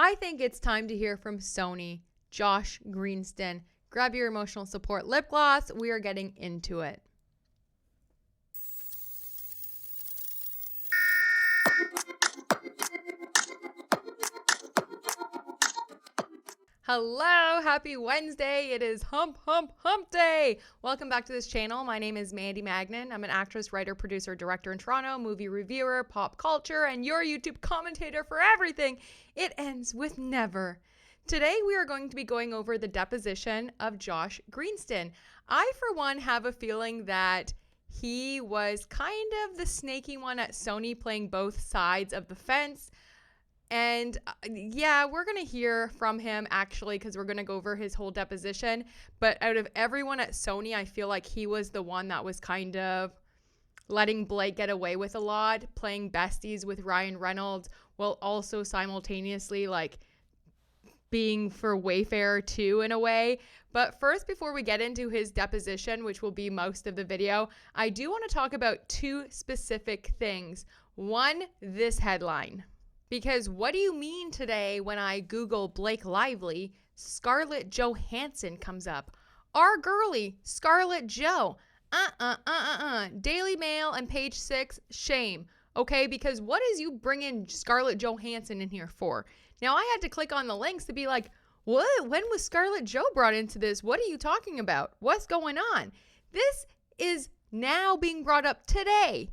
I think it's time to hear from Sony, Josh Greenstein. Grab your emotional support lip gloss. We are getting into it. Hello, happy Wednesday. It is hump day. Welcome back to this channel. My name is Mandy Magnan. I'm an actress, writer, producer, director in Toronto, movie reviewer, pop culture, and your YouTube commentator for everything. It ends with never. Today, we are going to be going over the deposition of Josh Greenstein. I, for one, have a feeling that he was kind of the snaky one at Sony, playing both sides of the fence. And yeah, we're going to hear from him actually, because we're going to go over his whole deposition. But out of everyone at Sony, I feel like he was the one that was kind of letting Blake get away with a lot, playing besties with Ryan Reynolds, while also simultaneously like being for Wayfair too in a way. But first, before we get into his deposition, which will be most of the video, I do want to talk about two specific things. One, this headline. Because what do you mean today when I Google Blake Lively, Scarlett Johansson comes up? Our girly, Scarlett Jo. Daily Mail and Page 6, shame. Okay, because what is you bringing Scarlett Johansson in here for? Now, I had to click on the links to be like, what? When was Scarlett Jo brought into this? What are you talking about? What's going on? This is now being brought up today.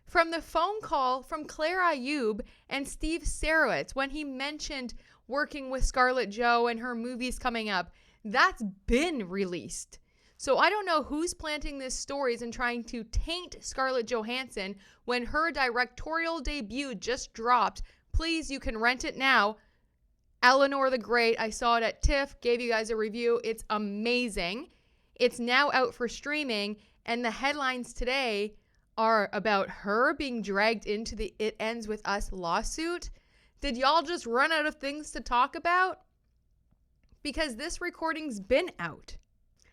From the phone call from Claire Ayub and Steve Sarowitz when he mentioned working with Scarlett Jo and her movies coming up, that's been released. So I don't know who's planting these stories and trying to taint Scarlett Johansson when her directorial debut just dropped. Please, you can rent it now. Eleanor the Great, I saw it at TIFF, gave you guys a review. It's amazing. It's now out for streaming, and the headlines today are about her being dragged into the It Ends With Us lawsuit. Did y'all just run out of things to talk about? Because this recording's been out.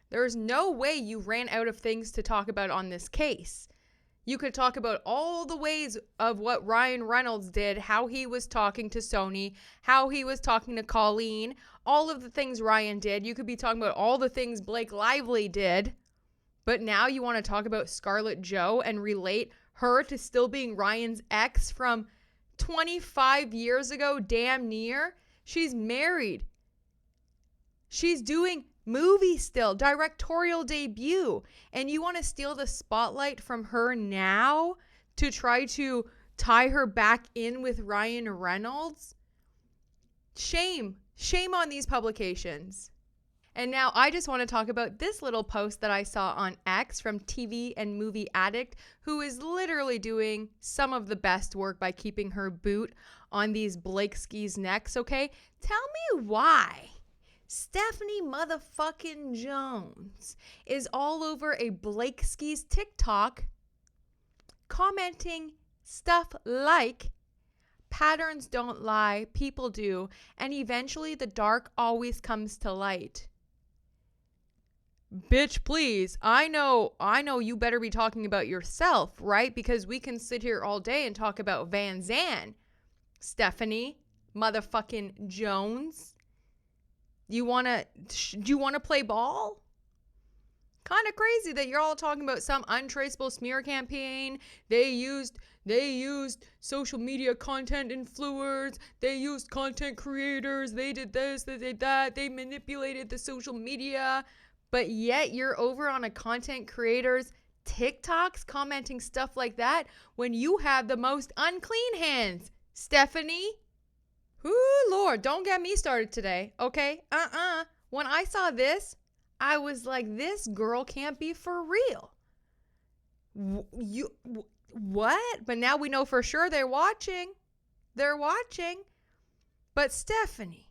There's no way you ran out of things to talk about on this case. You could talk about all the ways of what Ryan Reynolds did, how he was talking to Sony, how he was talking to Colleen, all of the things Ryan did. You could be talking about all the things Blake Lively did. But now you want to talk about Scarlett Jo and relate her to still being Ryan's ex from 25 years ago, damn near. She's married. She's doing movies still, directorial debut. And you want to steal the spotlight from her now to try to tie her back in with Ryan Reynolds? Shame. Shame on these publications. And now I just want to talk about this little post that I saw on X from TV and Movie Addict, who is literally doing some of the best work by keeping her boot on these Blake skis' necks, okay? Tell me why Stephanie motherfucking Jones is all over a Blake skis TikTok commenting stuff like, patterns don't lie, people do, and eventually the dark always comes to light. Bitch, please. I know you better be talking about yourself, right? Because we can sit here all day and talk about Van Zandt. Stephanie motherfucking Jones. Do you want to play ball? Kind of crazy that you're all talking about some untraceable smear campaign. They used social media content influencers. They used content creators. They did this, they did that. They manipulated the social media. But yet you're over on a content creator's TikToks commenting stuff like that when you have the most unclean hands, Stephanie. Ooh, Lord, don't get me started today, okay? When I saw this, I was like, this girl can't be for real. What? But now we know for sure they're watching. They're watching. But Stephanie.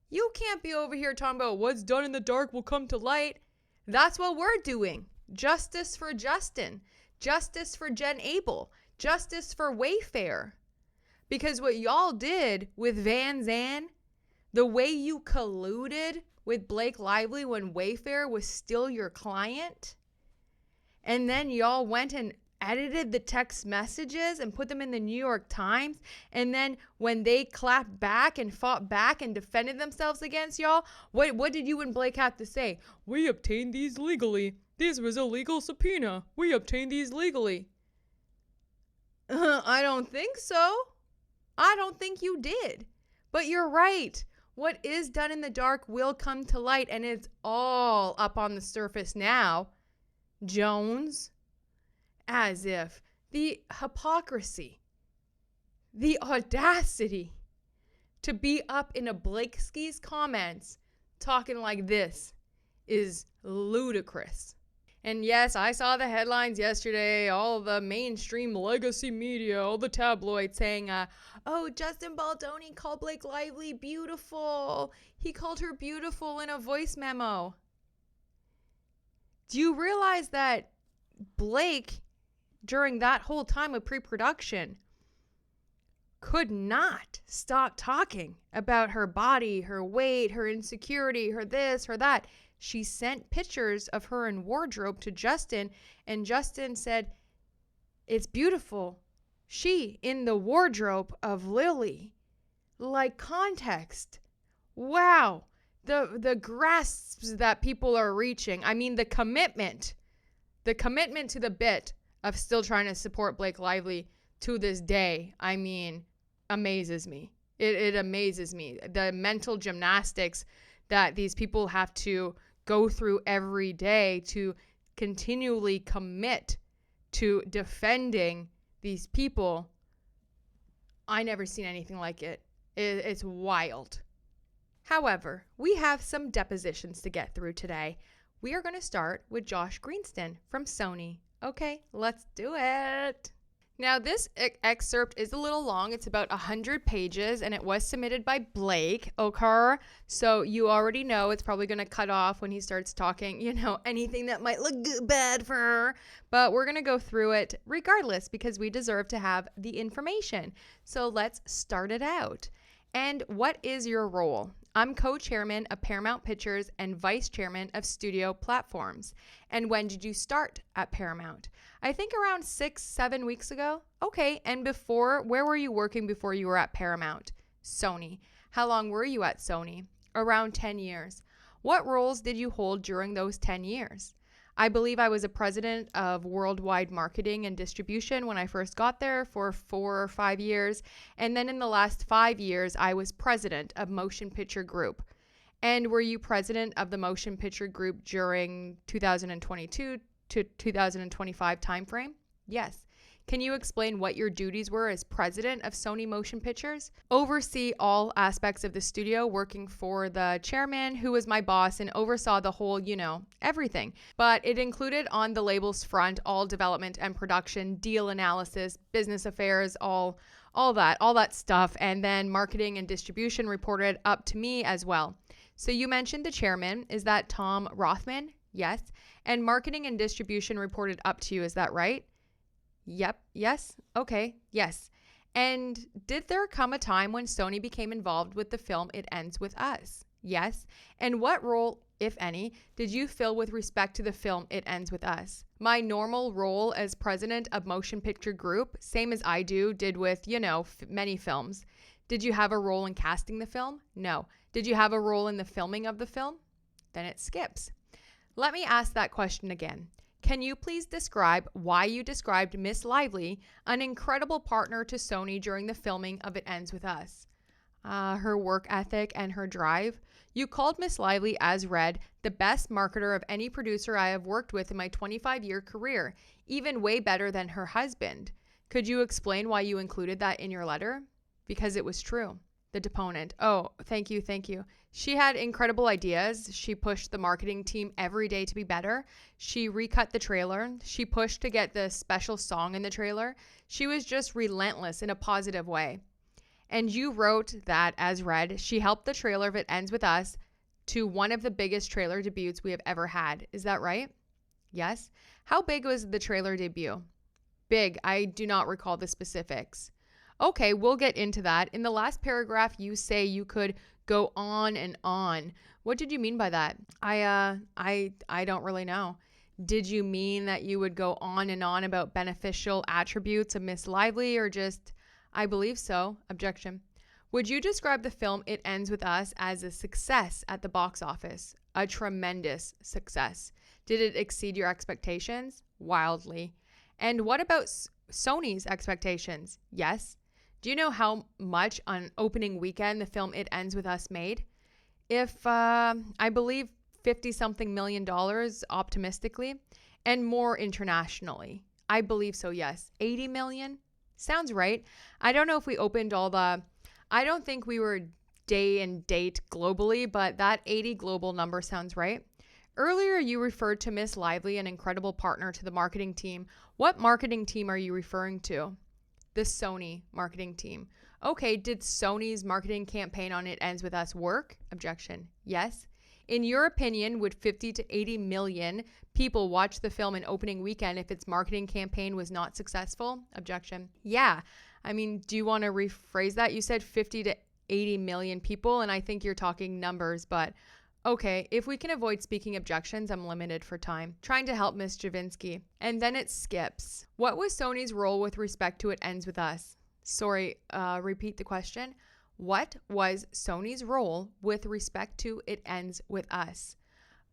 You can't be over here talking about what's done in the dark will come to light. That's what we're doing. Justice for Justin. Justice for Jen Abel. Justice for Wayfair. Because what y'all did with Van Zandt, the way you colluded with Blake Lively when Wayfair was still your client, and then y'all went and edited the text messages and put them in the New York Times. And then when they clapped back and fought back and defended themselves against y'all, what did you and Blake have to say? We obtained these legally. This was a legal subpoena. We obtained these legally. I don't think so. I don't think you did. But you're right. What is done in the dark will come to light, and it's all up on the surface now. Jones. As if. The hypocrisy. The audacity to be up in a Blakeski's comments talking like this is ludicrous. And yes, I saw the headlines yesterday, all the mainstream legacy media, all the tabloids saying, oh, Justin Baldoni called Blake Lively beautiful. He called her beautiful in a voice memo. Do you realize that Blake, during that whole time of pre-production, could not stop talking about her body, her weight, her insecurity, her this, her that? She sent pictures of her in wardrobe to Justin, and Justin said, it's beautiful. She in the wardrobe of Lily. Like context. Wow. The grasps that people are reaching. I mean, the commitment to the bit of still trying to support Blake Lively to this day, I mean, amazes me. It amazes me. The mental gymnastics that these people have to go through every day to continually commit to defending these people. I never seen anything like it. It's wild. However, we have some depositions to get through today. We are going to start with Josh Greenstein from Sony. Okay, let's do it. Now, this excerpt is a little long. It's about 100 pages, and it was submitted by Blake, okay? So you already know it's probably going to cut off when he starts talking, anything that might look bad for her. But we're going to go through it regardless because we deserve to have the information. So let's start it out. And what is your role? I'm co-chairman of Paramount Pictures and vice chairman of Studio Platforms. And when did you start at Paramount? I think around 6-7 weeks ago. Okay, and before, where were you working before you were at Paramount? Sony. How long were you at Sony? Around 10 years. What roles did you hold during those 10 years? I believe I was a president of worldwide marketing and distribution when I first got there for 4 or 5 years. And then in the last 5 years, I was president of Motion Picture Group. And were you president of the Motion Picture Group during 2022 to 2025 timeframe? Yes. Can you explain what your duties were as president of Sony Motion Pictures? Oversee all aspects of the studio, working for the chairman, who was my boss and oversaw the whole, everything. But it included on the label's front all development and production, deal analysis, business affairs, all that stuff. And then marketing and distribution reported up to me as well. So you mentioned the chairman. Is that Tom Rothman? Yes. And marketing and distribution reported up to you. Is that right? Yep. Yes. Okay. Yes. And did there come a time when Sony became involved with the film It Ends With Us? Yes. And what role, if any, did you fill with respect to the film It Ends With Us? My normal role as president of Motion Picture Group, same as I did with, many films. Did you have a role in casting the film? No. Did you have a role in the filming of the film? Then it skips. Let me ask that question again. Can you please describe why you described Miss Lively, an incredible partner to Sony during the filming of It Ends With Us? Her work ethic and her drive. You called Miss Lively, as read, the best marketer of any producer I have worked with in my 25-year career, even way better than her husband. Could you explain why you included that in your letter? Because it was true. The deponent. Oh, thank you. She had incredible ideas. She pushed the marketing team every day to be better. She recut the trailer. She pushed to get the special song in the trailer. She was just relentless in a positive way. And you wrote that, as read, she helped the trailer of It Ends With Us to one of the biggest trailer debuts we have ever had. Is that right? Yes. How big was the trailer debut? Big. I do not recall the specifics. Okay, we'll get into that. In the last paragraph, you say you could go on and on. What did you mean by that? I don't really know. Did you mean that you would go on and on about beneficial attributes of Miss Lively, or just, I believe so? Objection. Would you describe the film It Ends With Us as a success at the box office? A tremendous success. Did it exceed your expectations? Wildly. And what about Sony's expectations? Yes. Do you know how much on opening weekend the film It Ends With Us made? I believe $50-something million optimistically, and more internationally. I believe so, yes. 80 million? Sounds right. I don't know if we opened I don't think we were day and date globally, but that 80 global number sounds right. Earlier, you referred to Miss Lively, an incredible partner to the marketing team. What marketing team are you referring to? The Sony marketing team. Okay, did Sony's marketing campaign on It Ends With Us work? Objection. Yes. In your opinion, would 50 to 80 million people watch the film in opening weekend if its marketing campaign was not successful? Objection. Yeah. I mean, do you want to rephrase that? You said 50 to 80 million people, and I think you're talking numbers, but okay, if we can avoid speaking objections, I'm limited for time. Trying to help Miss Javinsky. And then it skips. What was Sony's role with respect to It Ends With Us? Sorry, repeat the question. What was Sony's role with respect to It Ends With Us?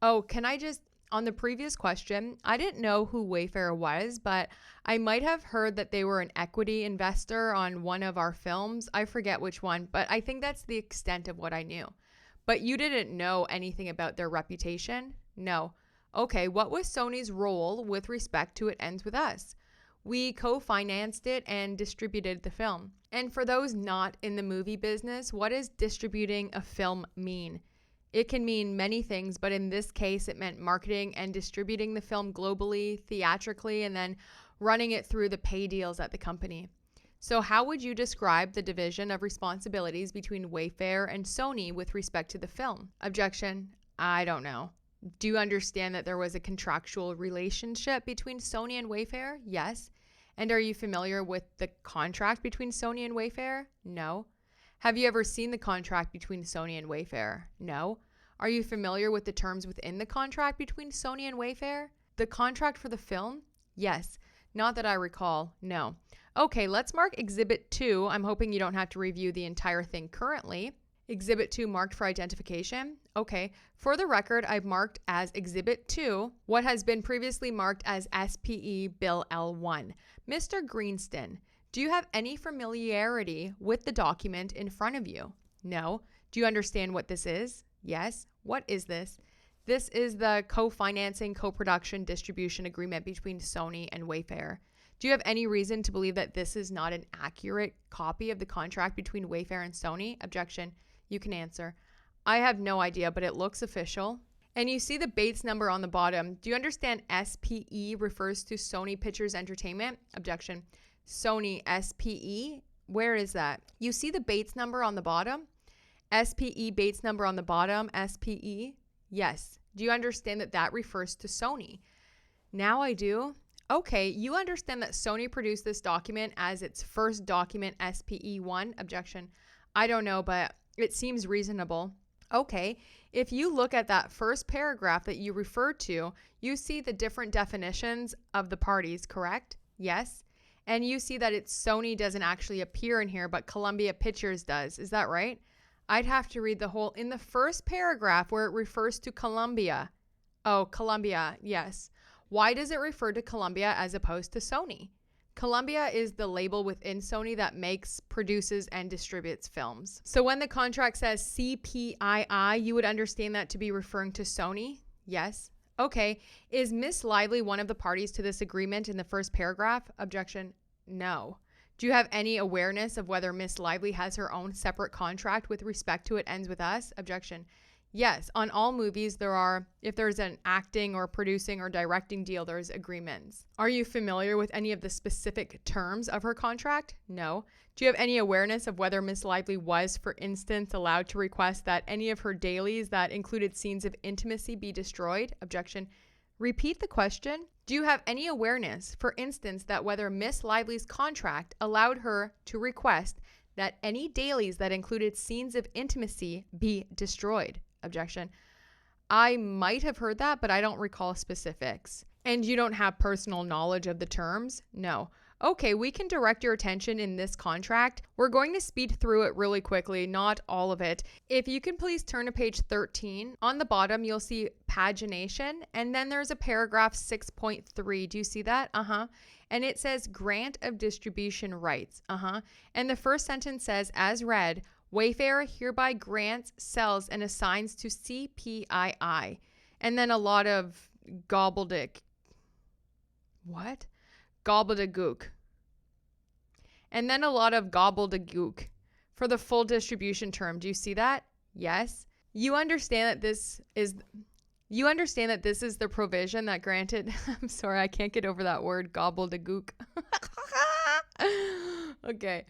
Oh, can I just, on the previous question, I didn't know who Wayfair was, but I might have heard that they were an equity investor on one of our films. I forget which one, but I think that's the extent of what I knew. But you didn't know anything about their reputation? No. Okay, what was Sony's role with respect to It Ends With Us? We co-financed it and distributed the film. And for those not in the movie business, what does distributing a film mean? It can mean many things, but in this case, it meant marketing and distributing the film globally, theatrically, and then running it through the pay deals at the company. So how would you describe the division of responsibilities between Wayfair and Sony with respect to the film? Objection. I don't know. Do you understand that there was a contractual relationship between Sony and Wayfair? Yes. And are you familiar with the contract between Sony and Wayfair? No. Have you ever seen the contract between Sony and Wayfair? No. Are you familiar with the terms within the contract between Sony and Wayfair? The contract for the film? Yes. Not that I recall. No. Okay, let's mark Exhibit 2. I'm hoping you don't have to review the entire thing currently. Exhibit 2 marked for identification. Okay, for the record, I've marked as Exhibit 2 what has been previously marked as SPE Bill L1. Mr. Greenstein, do you have any familiarity with the document in front of you? No. Do you understand what this is? Yes. What is this? This is the co-financing, co-production, distribution agreement between Sony and Wayfair. Do you have any reason to believe that this is not an accurate copy of the contract between Wayfair and Sony? Objection. You can answer. I have no idea, but it looks official. And you see the Bates number on the bottom. Do you understand SPE refers to Sony Pictures Entertainment? Objection. Sony SPE? Where is that? You see the Bates number on the bottom? SPE Bates number on the bottom, SPE? Yes. Do you understand that that refers to Sony? Now I do. Okay, you understand that Sony produced this document as its first document, SPE1? Objection. I don't know, but it seems reasonable. Okay, if you look at that first paragraph that you referred to, you see the different definitions of the parties, correct? Yes. And you see that Sony doesn't actually appear in here, but Columbia Pictures does. Is that right? I'd have to read the whole, in the first paragraph where it refers to Columbia. Oh, Columbia, yes. Why does it refer to Columbia as opposed to Sony? Columbia is the label within Sony that makes, produces, and distributes films. So when the contract says CPII, you would understand that to be referring to Sony? Yes. Okay. Is Miss Lively one of the parties to this agreement in the first paragraph? Objection. No. Do you have any awareness of whether Miss Lively has her own separate contract with respect to It Ends With Us? Objection. Yes, on all movies if there's an acting or producing or directing deal, there's agreements. Are you familiar with any of the specific terms of her contract? No. Do you have any awareness of whether Miss Lively was, for instance, allowed to request that any of her dailies that included scenes of intimacy be destroyed? Objection. Repeat the question. Do you have any awareness, for instance, that whether Miss Lively's contract allowed her to request that any dailies that included scenes of intimacy be destroyed? Objection. I might have heard that, but I don't recall specifics. And you don't have personal knowledge of the terms? No. Okay, we can direct your attention in this contract. We're going to speed through it really quickly, not all of it. If you can please turn to page 13. On the bottom, you'll see pagination, and then there's a paragraph 6.3. Do you see that? And it says grant of distribution rights. And the first sentence says, as read, Wayfair hereby grants, sells, and assigns to CPII. And then a lot of gobbledygook. What? Gobbledygook. And then a lot of gobbledygook for the full distribution term. Do you see that? Yes. You understand that this is the provision that granted I'm sorry, I can't get over that word, gobbledygook. Okay.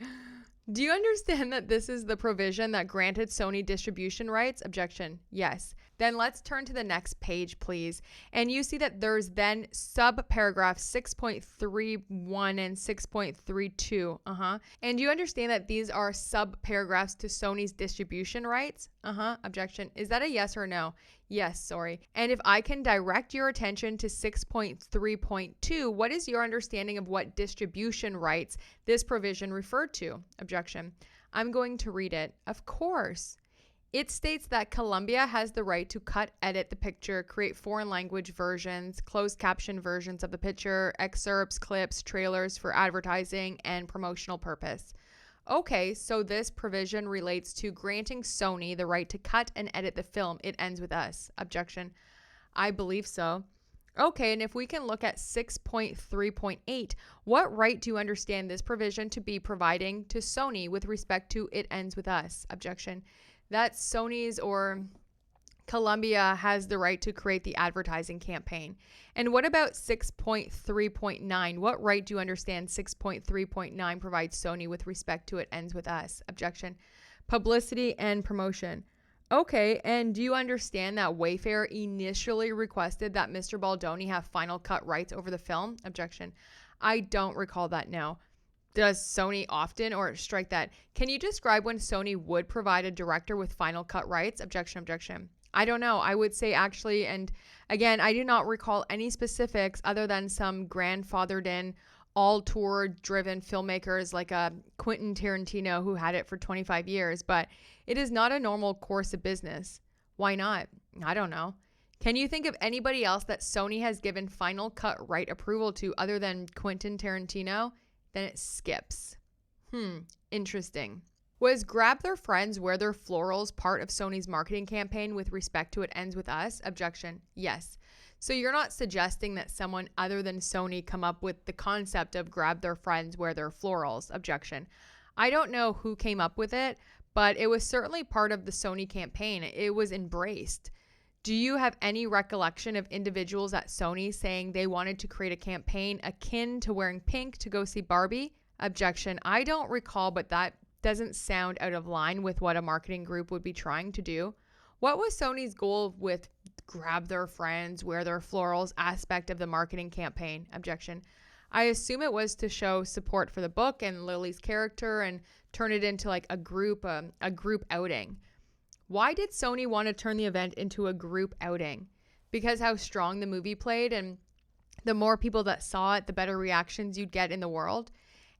Do you understand that this is the provision that granted Sony distribution rights? Objection. Yes. Then let's turn to the next page, please. And you see that there's then sub-paragraph 6.31 and 6.32. And you understand that these are sub-paragraphs to Sony's distribution rights? Objection. Is that a yes or no? Yes, sorry. And if I can direct your attention to 6.3.2, what is your understanding of what distribution rights this provision referred to? Objection. I'm going to read it. Of course. It states that Columbia has the right to cut, edit the picture, create foreign language versions, closed caption versions of the picture, excerpts, clips, trailers for advertising and promotional purpose. Okay, so this provision relates to granting Sony the right to cut and edit the film. It ends with us. Objection. I believe so. Okay, and if we can look at 6.3.8, what right do you understand this provision to be providing to Sony with respect to it ends with us? Objection. That Sony's or Columbia has the right to create the advertising campaign. And what about 6.3.9? What right do you understand 6.3.9 provides Sony with respect to it ends with us? Objection. Publicity and promotion. Okay, and do you understand that Wayfair initially requested that Mr. Baldoni have final cut rights over the film? Objection. I don't recall that now. Does Sony often, or strike that? Can you describe when Sony would provide a director with final cut rights? Objection, objection. I don't know. I would say actually, and again, I do not recall any specifics other than some grandfathered in, all tour driven filmmakers like a Quentin Tarantino who had it for 25 years, but it is not a normal course of business. Why not? I don't know. Can you think of anybody else that Sony has given final cut right approval to other than Quentin Tarantino? Then it skips. Interesting. Was Grab Their Friends, Wear Their Florals part of Sony's marketing campaign with respect to it ends with us? Objection. Yes. So you're not suggesting that someone other than Sony come up with the concept of Grab Their Friends, Wear Their Florals? Objection. I don't know who came up with it, but it was certainly part of the Sony campaign. It was embraced. Do you have any recollection of individuals at Sony saying they wanted to create a campaign akin to wearing pink to go see Barbie? Objection. I don't recall, but that doesn't sound out of line with what a marketing group would be trying to do. What was Sony's goal with Grab Their Friends, Wear Their Florals aspect of the marketing campaign? Objection. I assume it was to show support for the book and Lily's character and turn it into like a group outing. Why did Sony want to turn the event into a group outing? Because how strong the movie played, and the more people that saw it, the better reactions you'd get in the world.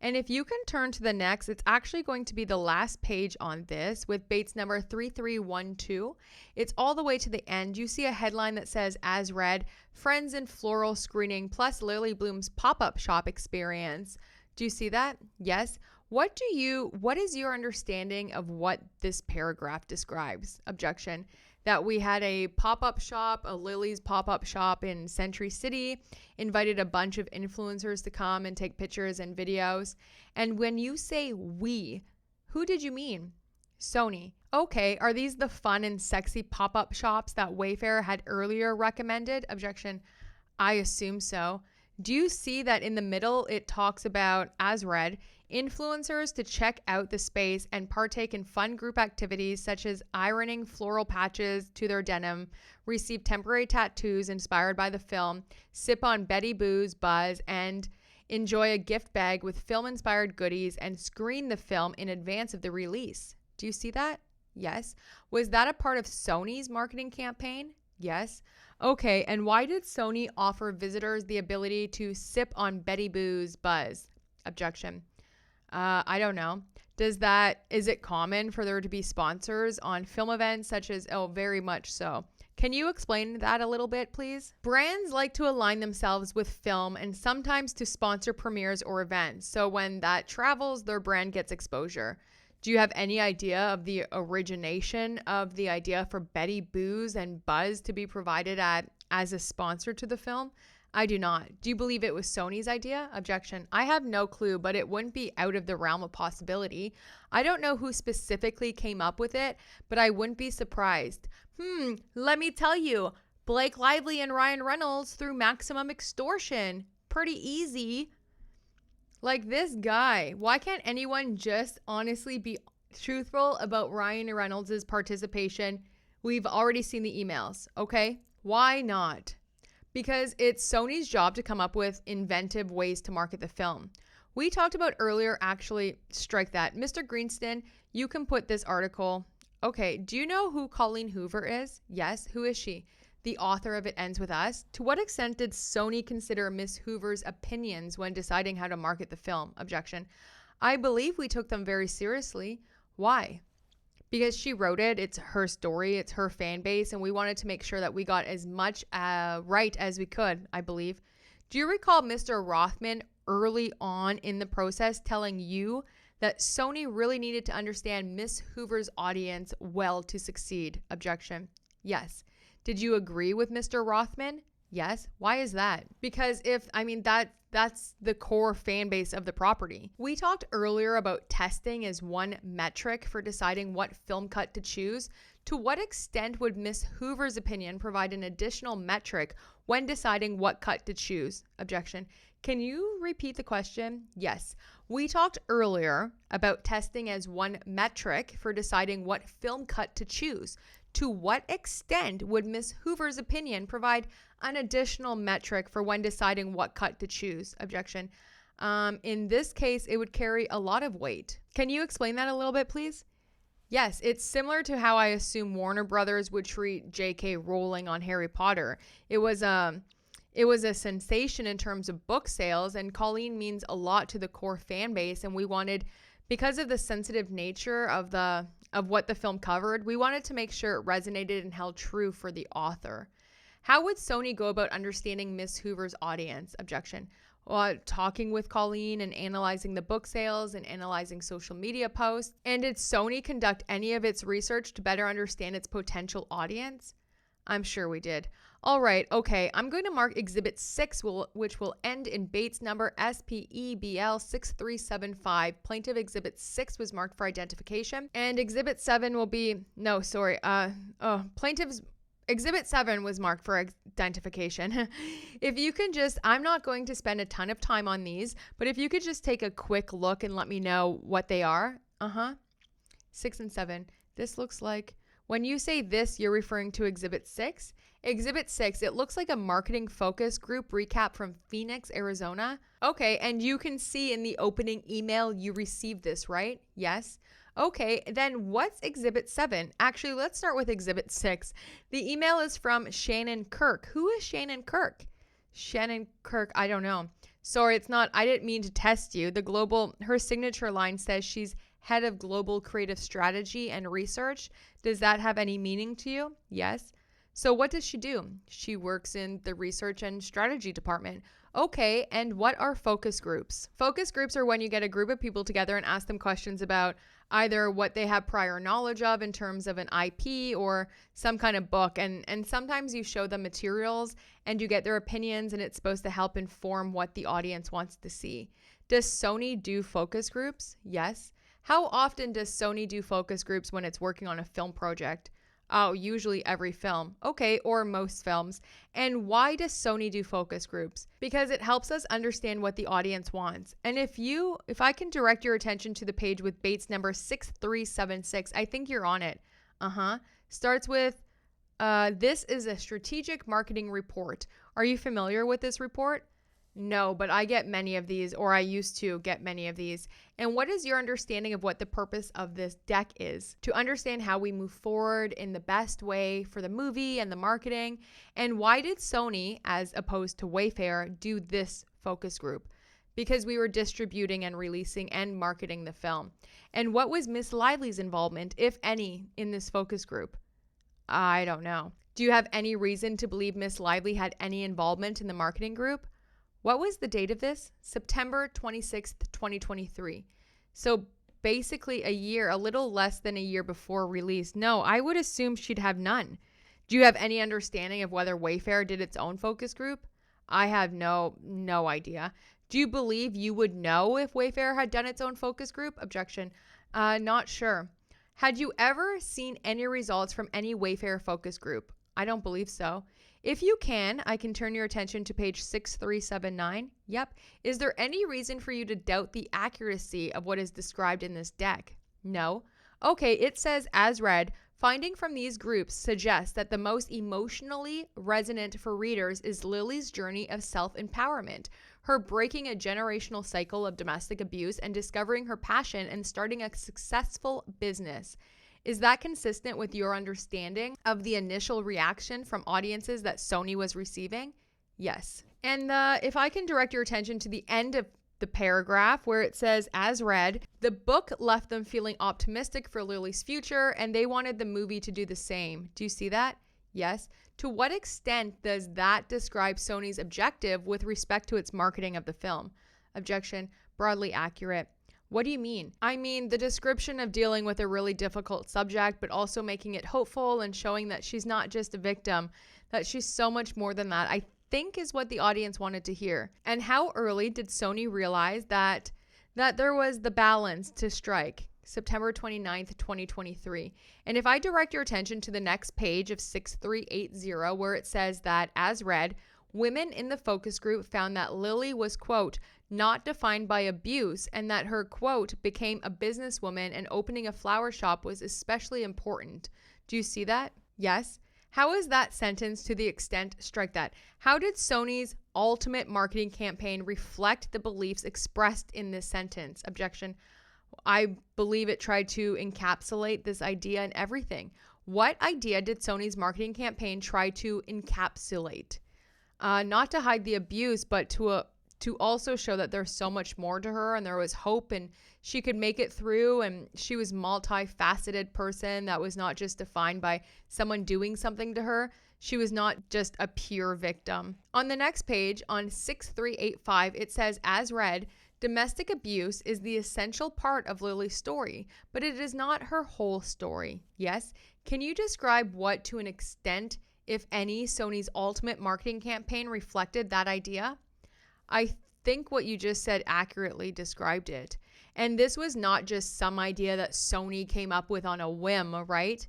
And if you can turn to the next, it's actually going to be the last page on this with Bates number 3312. It's all the way to the end. You see a headline that says, as read, Friends and Floral Screening plus Lily Bloom's pop-up shop experience. Do you see that? Yes. What is your understanding of what this paragraph describes? Objection. That we had a pop-up shop, a Lily's pop-up shop in Century City, invited a bunch of influencers to come and take pictures and videos. And when you say we, who did you mean? Sony. Okay, are these the fun and sexy pop-up shops that Wayfair had earlier recommended? Objection. I assume so. Do you see that in the middle it talks about, as read, influencers to check out the space and partake in fun group activities such as ironing floral patches to their denim, receive temporary tattoos inspired by the film, sip on Betty Boo's buzz, and enjoy a gift bag with film-inspired goodies and screen the film in advance of the release. Do you see that? Yes. Was that a part of Sony's marketing campaign? Yes. Okay, and why did Sony offer visitors the ability to sip on Betty Boo's buzz? Objection. I don't know. Is it common for there to be sponsors on film events such as, oh, very much so. Can you explain that a little bit, please? Brands like to align themselves with film and sometimes to sponsor premieres or events. So when that travels, their brand gets exposure. Do you have any idea of the origination of the idea for Betty Boo's and Buzz to be provided as a sponsor to the film? I do not. Do you believe it was Sony's idea? Objection. I have no clue, but it wouldn't be out of the realm of possibility. I don't know who specifically came up with it, but I wouldn't be surprised. Let me tell you. Blake Lively and Ryan Reynolds through Maximum Extortion. Pretty easy. Like this guy. Why can't anyone just honestly be truthful about Ryan Reynolds' participation? We've already seen the emails, okay? Why not? Because it's Sony's job to come up with inventive ways to market the film. We talked about earlier, actually, strike that. Mr. Greenstein, you can put this article. Okay, do you know who Colleen Hoover is? Yes, who is she? The author of It Ends With Us. To what extent did Sony consider Miss Hoover's opinions when deciding how to market the film? Objection. I believe we took them very seriously. Why? Because she wrote it, it's her story, it's her fan base, and we wanted to make sure that we got as much right as we could, I believe. Do you recall Mr. Rothman early on in the process telling you that Sony really needed to understand Miss Hoover's audience well to succeed? Objection. Yes. Did you agree with Mr. Rothman? Yes. Why is that? Because that's the core fan base of the property. We talked earlier about testing as one metric for deciding what film cut to choose. To what extent would Miss Hoover's opinion provide an additional metric when deciding what cut to choose? Objection. Can you repeat the question? Yes. We talked earlier about testing as one metric for deciding what film cut to choose. To what extent would Miss Hoover's opinion provide an additional metric for when deciding what cut to choose? Objection. In this case, it would carry a lot of weight. Can you explain that a little bit, please? Yes, it's similar to how I assume Warner Brothers would treat J.K. Rowling on Harry Potter. It was a sensation in terms of book sales, and Colleen means a lot to the core fan base, and we wanted, because of the sensitive nature of what the film covered, we wanted to make sure it resonated and held true for the author. How would Sony go about understanding Miss Hoover's audience? Objection. Well, talking with Colleen and analyzing the book sales and analyzing social media posts. And did Sony conduct any of its research to better understand its potential audience? I'm sure we did. All right, okay, I'm going to mark Exhibit 6, which will end in Bates number SPEBL 6375. Plaintiff Exhibit 6 was marked for identification, and Exhibit 7 will be, Plaintiff's Exhibit 7 was marked for identification. If you can just, I'm not going to spend a ton of time on these, but if you could just take a quick look and let me know what they are. 6 and 7. This looks like, when you say this, you're referring to Exhibit 6. Exhibit 6, it looks like a marketing focus group recap from Phoenix, Arizona. Okay, and you can see in the opening email you received this, right? Yes. Okay, then what's Exhibit 7? Actually, let's start with Exhibit 6. The email is from Shannon Kirk. Who is Shannon Kirk? Shannon Kirk, I don't know. Sorry, it's not, I didn't mean to test you. Her signature line says she's head of global creative strategy and research. Does that have any meaning to you? Yes. So what does she do? She works in the research and strategy department. Okay, and what are focus groups? Focus groups are when you get a group of people together and ask them questions about either what they have prior knowledge of in terms of an IP or some kind of book. And sometimes you show them materials and you get their opinions, and it's supposed to help inform what the audience wants to see. Does Sony do focus groups? Yes. How often does Sony do focus groups when it's working on a film project? Oh, usually every film. Okay, or most films. And why does Sony do focus groups? Because it helps us understand what the audience wants. And if I can direct your attention to the page with Bates number 6376, I think you're on it. Starts with, this is a strategic marketing report. Are you familiar with this report? No, but I get many of these, or I used to get many of these. And what is your understanding of what the purpose of this deck is? To understand how we move forward in the best way for the movie and the marketing. And why did Sony, as opposed to Wayfair, do this focus group? Because we were distributing and releasing and marketing the film. And what was Miss Lively's involvement, if any, in this focus group? I don't know. Do you have any reason to believe Miss Lively had any involvement in the marketing group? What was the date of this? September 26th, 2023. So basically a little less than a year before release. No, I would assume she'd have none. Do you have any understanding of whether Wayfair did its own focus group? I have no idea. Do you believe you would know if Wayfair had done its own focus group? Objection. Not sure. Had you ever seen any results from any Wayfair focus group? I don't believe so. If you can, I can turn your attention to page 6379. Yep. Is there any reason for you to doubt the accuracy of what is described in this deck? No. Okay, it says, as read, finding from these groups suggests that the most emotionally resonant for readers is Lily's journey of self-empowerment, her breaking a generational cycle of domestic abuse and discovering her passion and starting a successful business. Is that consistent with your understanding of the initial reaction from audiences that Sony was receiving? Yes. And if I can direct your attention to the end of the paragraph where it says, as read, the book left them feeling optimistic for Lily's future and they wanted the movie to do the same. Do you see that? Yes. To what extent does that describe Sony's objective with respect to its marketing of the film? Objection. Broadly accurate. What do you mean? I mean, the description of dealing with a really difficult subject, but also making it hopeful and showing that she's not just a victim, that she's so much more than that, I think is what the audience wanted to hear. And how early did Sony realize that there was the balance to strike? September 29th, 2023. And if I direct your attention to the next page of 6380, where it says that, as read, women in the focus group found that Lily was, quote, not defined by abuse, and that her, quote, became a businesswoman and opening a flower shop was especially important. Do you see that? Yes. How is that sentence to the extent strike that? How did Sony's ultimate marketing campaign reflect the beliefs expressed in this sentence? Objection. I believe it tried to encapsulate this idea in everything. What idea did Sony's marketing campaign try to encapsulate? Not to hide the abuse, but to also show that there's so much more to her and there was hope and she could make it through, and she was multifaceted person that was not just defined by someone doing something to her. She was not just a pure victim. On the next page, on 6385, it says, as read, domestic abuse is the essential part of Lily's story, but it is not her whole story. Yes? Can you describe what, to an extent, if any, Sony's ultimate marketing campaign reflected that idea? I think what you just said accurately described it. And this was not just some idea that Sony came up with on a whim, right?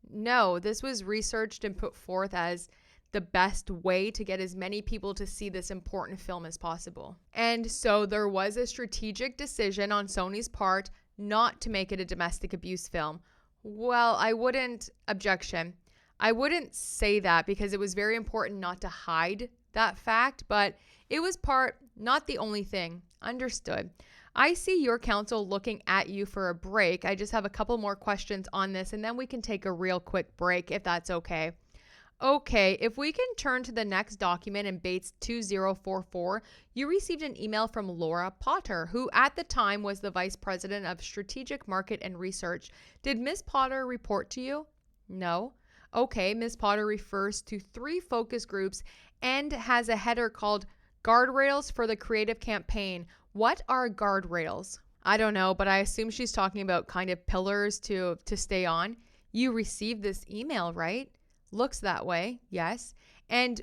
No, this was researched and put forth as the best way to get as many people to see this important film as possible. And so there was a strategic decision on Sony's part not to make it a domestic abuse film. Well, I wouldn't say that because it was very important not to hide that fact, but it was part, not the only thing. Understood. I see your counsel looking at you for a break. I just have a couple more questions on this and then we can take a real quick break if that's okay. Okay, if we can turn to the next document in Bates 2044, you received an email from Laura Potter, who at the time was the Vice President of Strategic Market and Research. Did Ms. Potter report to you? No. Okay, Ms. Potter refers to 3 focus groups and has a header called Guardrails for the Creative Campaign. What are guardrails? I don't know, but I assume she's talking about kind of pillars to stay on. You received this email, right? Looks that way, yes. And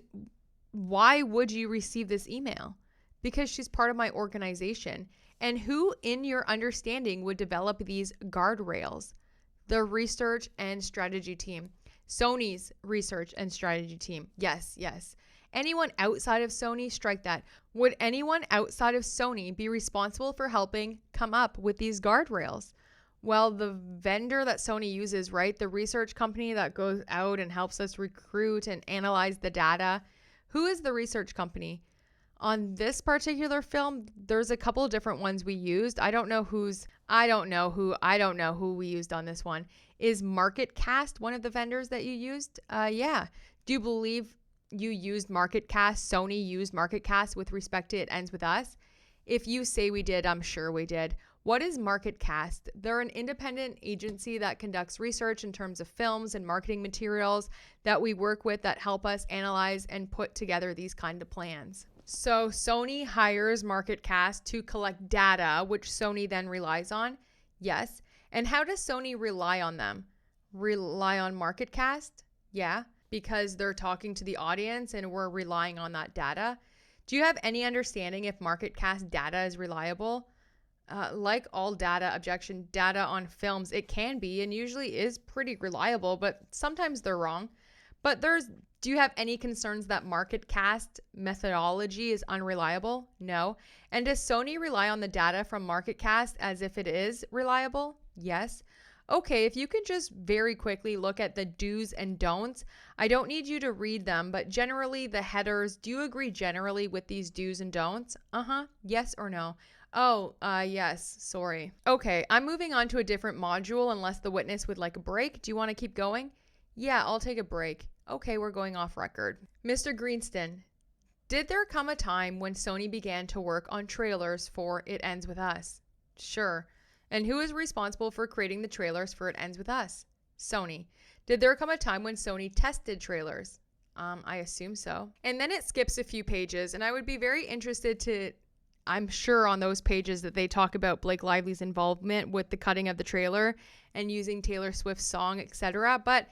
why would you receive this email? Because she's part of my organization. And who in your understanding would develop these guardrails? The research and strategy team. Sony's research and strategy team. Yes. Anyone outside of Sony? Strike that. Would anyone outside of Sony be responsible for helping come up with these guardrails? Well, the vendor that Sony uses, right? The research company that goes out and helps us recruit and analyze the data. Who is the research company? On this particular film, there's a couple of different ones we used. I don't know who we used on this one. Is MarketCast one of the vendors that you used? Yeah. Do you believe you used MarketCast? Sony used MarketCast with respect to It Ends With Us? If you say we did, I'm sure we did. What is MarketCast? They're an independent agency that conducts research in terms of films and marketing materials that we work with that help us analyze and put together these kind of plans. So Sony hires MarketCast to collect data, which Sony then relies on. Yes. And how does Sony rely on them? Rely on MarketCast? Yeah, because they're talking to the audience and we're relying on that data. Do you have any understanding if MarketCast data is reliable? Like all data on films, it can be and usually is pretty reliable, but sometimes they're wrong. But do you have any concerns that MarketCast methodology is unreliable? No. And does Sony rely on the data from MarketCast as if it is reliable? Yes. Okay, if you could just very quickly look at the do's and don'ts. I don't need you to read them, but generally the headers, do you agree generally with these do's and don'ts? Yes or no? Oh, yes, sorry. Okay, I'm moving on to a different module unless the witness would like a break. Do you want to keep going? Yeah, I'll take a break. Okay, we're going off record. Mr. Greenstein, did there come a time when Sony began to work on trailers for It Ends With Us? Sure. And who is responsible for creating the trailers for It Ends With Us? Sony. Did there come a time when Sony tested trailers? I assume so. And then it skips a few pages, and I would be very interested to, I'm sure on those pages that they talk about Blake Lively's involvement with the cutting of the trailer and using Taylor Swift's song, etc. But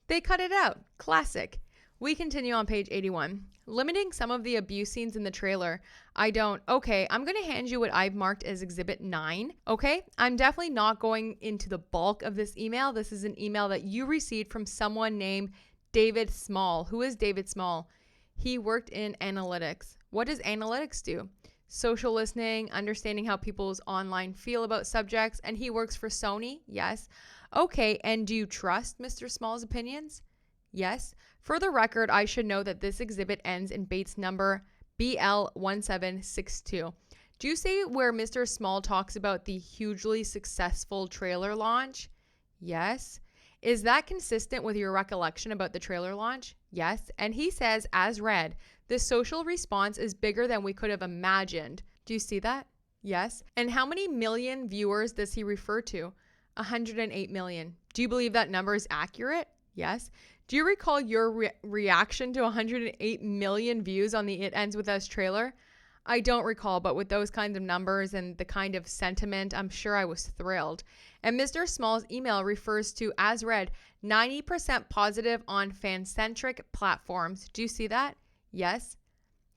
they cut it out. Classic. We continue on page 81. Limiting some of the abuse scenes in the trailer. Okay, I'm going to hand you what I've marked as Exhibit 9. Okay, I'm definitely not going into the bulk of this email. This is an email that you received from someone named David Small. Who is David Small? He worked in analytics. What does analytics do? Social listening, understanding how people's online feel about subjects, and he works for Sony. Yes. Okay, and do you trust Mr. Small's opinions? Yes. For the record, I should know that this exhibit ends in Bates number BL1762. Do you see where Mr. Small talks about the hugely successful trailer launch? Yes. Is that consistent with your recollection about the trailer launch? Yes. And he says, as read, the social response is bigger than we could have imagined. Do you see that? Yes. And how many million viewers does he refer to? 108 million. Do you believe that number is accurate? Yes. Do you recall your reaction to 108 million views on the It Ends With Us trailer? I don't recall, but with those kinds of numbers and the kind of sentiment, I'm sure I was thrilled. And Mr. Small's email refers to, as read, 90% positive on fan-centric platforms. Do you see that? Yes.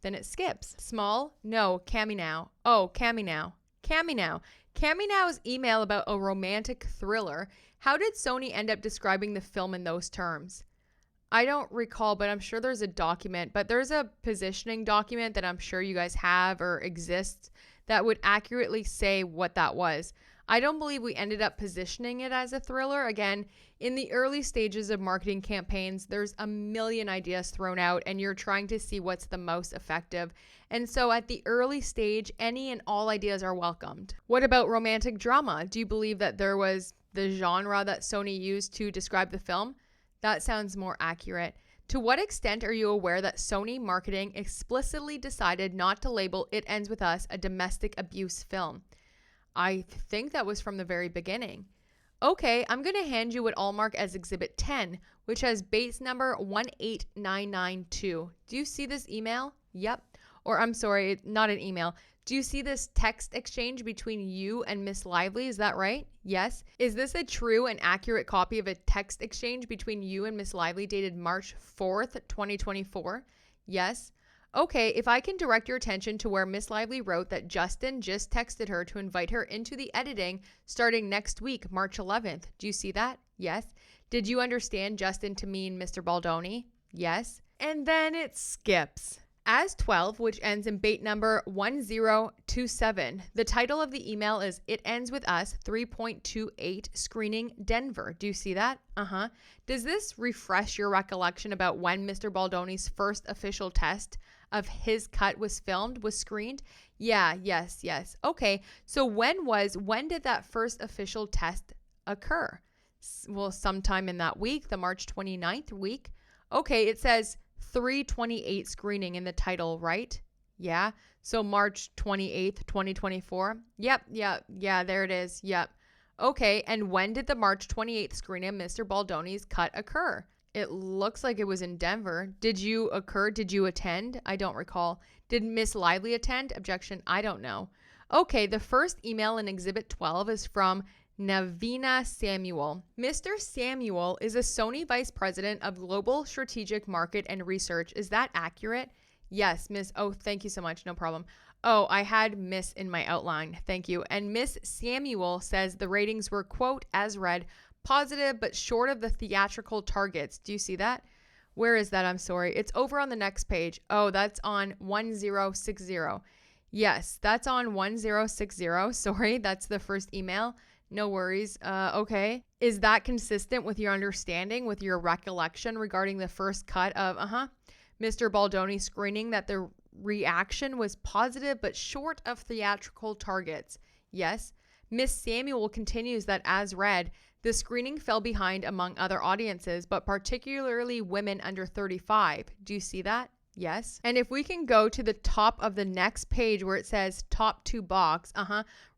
Then it skips. Small? No. Cammy now. Oh, Cammy now. Cammy now. Cammy now's email about a romantic thriller. How did Sony end up describing the film in those terms? I don't recall, but I'm sure there's a document, but there's a positioning document that I'm sure you guys have or exists that would accurately say what that was. I don't believe we ended up positioning it as a thriller. Again, in the early stages of marketing campaigns, there's a million ideas thrown out and you're trying to see what's the most effective. And so at the early stage, any and all ideas are welcomed. What about romantic drama? Do you believe that there was the genre that Sony used to describe the film? That sounds more accurate. To what extent are you aware that Sony marketing explicitly decided not to label It Ends With Us a domestic abuse film? I think that was from the very beginning. Okay, I'm going to hand you what I'll mark as Exhibit 10, which has Bates number 18992. Do you see this email? Yep. Or I'm sorry, not an email. Do you see this text exchange between you and Miss Lively? Is that right? Yes. Is this a true and accurate copy of a text exchange between you and Miss Lively dated March 4th, 2024? Yes. Okay, if I can direct your attention to where Miss Lively wrote that Justin just texted her to invite her into the editing starting next week, March 11th. Do you see that? Yes. Did you understand Justin to mean Mr. Baldoni? Yes. And then it skips. As 12, which ends in Bate number 1027. The title of the email is It Ends With Us 3.28 Screening Denver. Do you see that? Does this refresh your recollection about when Mr. Baldoni's first official test of his cut was screened? Yeah, yes. Okay, so when did that first official test occur? Well, sometime in that week, the March 29th week. Okay, it says 3/28 screening in the title, right? Yeah, so March 28th, 2024. Yep, there it is. Yep. Okay, and when did the March 28th screening of Mr. Baldoni's cut occur? It looks like it was in Denver. Did you attend? I don't recall. Did Miss Lively attend? Objection, I don't know. Okay, the first email in Exhibit 12 is from Navina Samuel. Mr. Samuel is a Sony Vice President of Global Strategic Market and Research. Is that accurate? Yes, Miss. Oh, thank you so much. No problem. Oh, I had Miss in my outline. Thank you. And Miss Samuel says the ratings were, quote, as read, positive, but short of the theatrical targets. Do you see that? Where is that? I'm sorry. It's over on the next page. Oh, that's on 1060. Yes, that's on 1060. Sorry, that's the first email. No worries. Okay. Is that consistent with your understanding, with your recollection regarding the first cut of, Mr. Baldoni screening, that the reaction was positive but short of theatrical targets? Yes. Miss Samuel continues that as read, the screening fell behind among other audiences, but particularly women under 35. Do you see that? Yes. And if we can go to the top of the next page where it says top 2 box,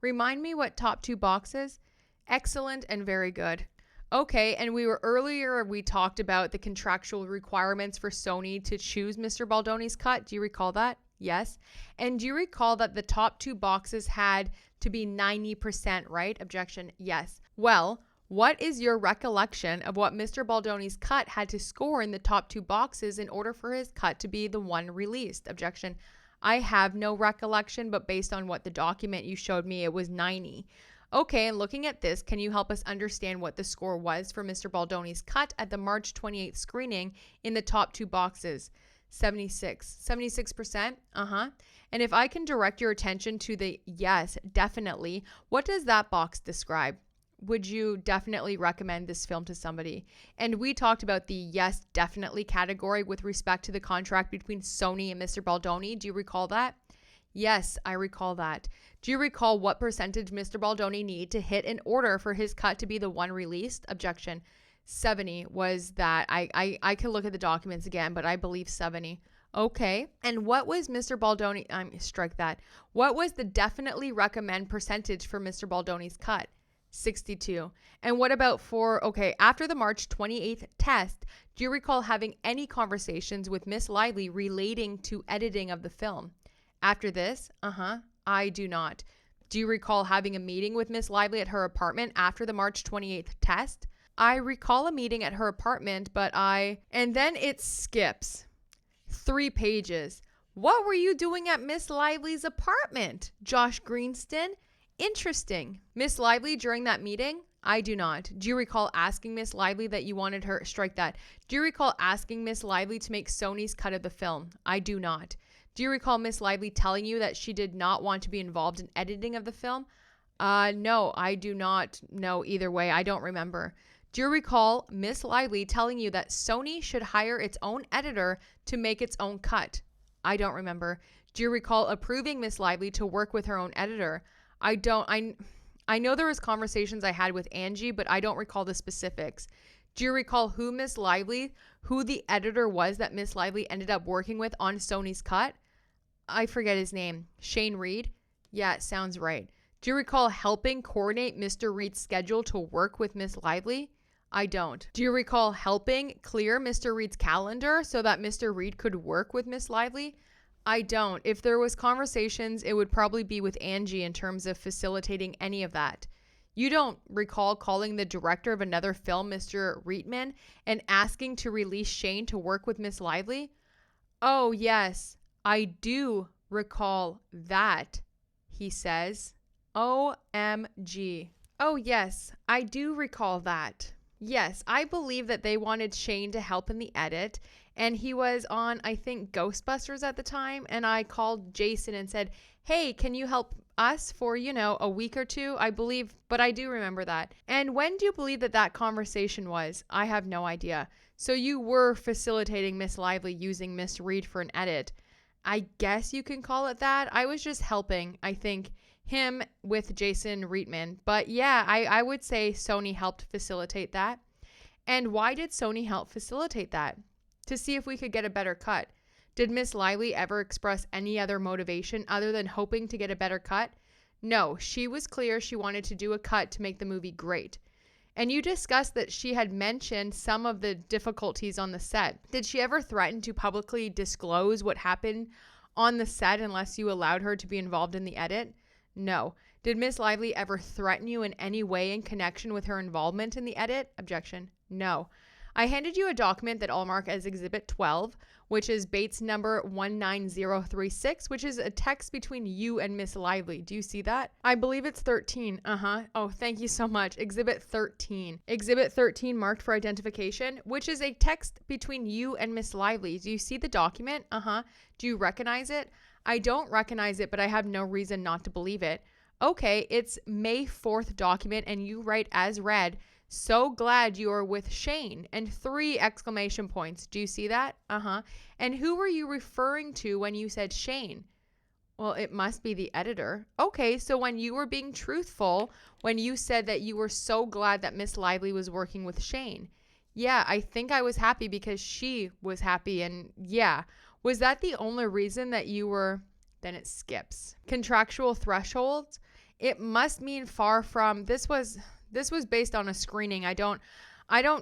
remind me what top 2 box is? Excellent and very good. Okay, and we talked about the contractual requirements for Sony to choose Mr. Baldoni's cut. Do you recall that? Yes. And do you recall that the top 2 boxes had to be 90%, right? Objection, yes. Well, what is your recollection of what Mr. Baldoni's cut had to score in the top 2 boxes in order for his cut to be the one released? Objection, I have no recollection, but based on what the document you showed me, it was 90. Okay, and looking at this, can you help us understand what the score was for Mr. Baldoni's cut at the March 28th screening in the top 2 boxes? 76%. And if I can direct your attention to the yes, definitely, what does that box describe? Would you definitely recommend this film to somebody? And we talked about the yes, definitely category with respect to the contract between Sony and Mr. Baldoni. Do you recall that? Yes, I recall that. Do you recall what percentage Mr. Baldoni needed to hit in order for his cut to be the one released? Objection, 70 was that. I can look at the documents again, but I believe 70. Okay. And what was Mr. Baldoni, strike that. What was the definitely recommend percentage for Mr. Baldoni's cut? 62. And what about after the March 28th test, do you recall having any conversations with Miss Lively relating to editing of the film? After this, I do not. Do you recall having a meeting with Miss Lively at her apartment after the March 28th test? I recall a meeting at her apartment, and then it skips 3 pages. What were you doing at Miss Lively's apartment, Josh Greenstein? Interesting. Miss Lively during that meeting? I do not. Do you recall asking Miss Lively that you wanted her, strike that. Do you recall asking Miss Lively to make Sony's cut of the film? I do not. Do you recall Miss Lively telling you that she did not want to be involved in editing of the film? No, I do not know either way. I don't remember. Do you recall Miss Lively telling you that Sony should hire its own editor to make its own cut? I don't remember. Do you recall approving Miss Lively to work with her own editor? I don't. I know there was conversations I had with Angie, but I don't recall the specifics. Do you recall who the editor was that Miss Lively ended up working with on Sony's cut? I forget his name. Shane Reed? Yeah, it sounds right. Do you recall helping coordinate Mr. Reed's schedule to work with Miss Lively? I don't. Do you recall helping clear Mr. Reed's calendar so that Mr. Reed could work with Miss Lively? I don't. If there was conversations, it would probably be with Angie in terms of facilitating any of that. You don't recall calling the director of another film, Mr. Reitman, and asking to release Shane to work with Miss Lively? Oh, yes, I do recall that, he says. OMG. Oh, yes, I do recall that. Yes, I believe that they wanted Shane to help in the edit, and he was on, I think, Ghostbusters at the time, and I called Jason and said, hey, can you help us for, a week or 2, I believe, but I do remember that. And when do you believe that conversation was? I have no idea. So you were facilitating Miss Lively using Miss Reed for an edit. I guess you can call it that. I was just helping, I think, him with Jason Reitman. But yeah, I would say Sony helped facilitate that. And why did Sony help facilitate that? To see if we could get a better cut. Did Miss Lively ever express any other motivation other than hoping to get a better cut? No, she was clear she wanted to do a cut to make the movie great. And you discussed that she had mentioned some of the difficulties on the set. Did she ever threaten to publicly disclose what happened on the set unless you allowed her to be involved in the edit? No. Did Miss Lively ever threaten you in any way in connection with her involvement in the edit? Objection. No. I handed you a document that I'll mark as Exhibit 12, which is Bates number 19036, which is a text between you and Miss Lively. Do you see that? I believe it's 13. Oh, thank you so much. Exhibit 13. Exhibit 13 marked for identification, which is a text between you and Miss Lively. Do you see the document? Do you recognize it? I don't recognize it, but I have no reason not to believe it. Okay, it's May 4th document, and you write as read, "So glad you are with Shane," and 3 exclamation points. Do you see that? And who were you referring to when you said Shane? Well, it must be the editor. Okay, so when you were being truthful, when you said that you were so glad that Miss Lively was working with Shane. Yeah, I think I was happy because she was happy, and yeah. Was that the only reason that you were... Then it skips. Contractual thresholds? It must mean far from... This was based on a screening. I don't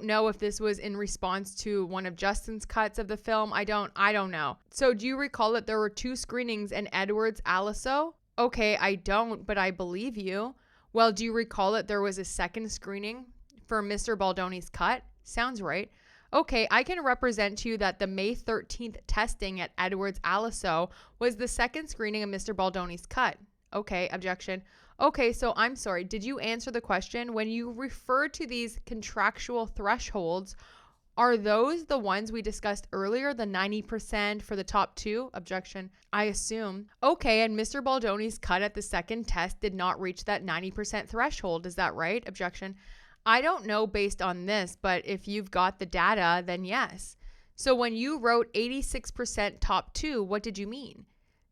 know if this was in response to one of Justin's cuts of the film. I don't know. So do you recall that there were 2 screenings in Edwards Aliso? Okay, I don't, but I believe you. Well, do you recall that there was a second screening for Mr. Baldoni's cut? Sounds right. Okay, I can represent to you that the May 13th testing at Edwards Aliso was the second screening of Mr. Baldoni's cut. Okay, objection. Okay, so I'm sorry. Did you answer the question? When you refer to these contractual thresholds, are those the ones we discussed earlier, the 90% for the top 2? Objection. I assume. Okay, and Mr. Baldoni's cut at the second test did not reach that 90% threshold. Is that right? Objection. I don't know based on this, but if you've got the data, then yes. So when you wrote 86% top 2, what did you mean?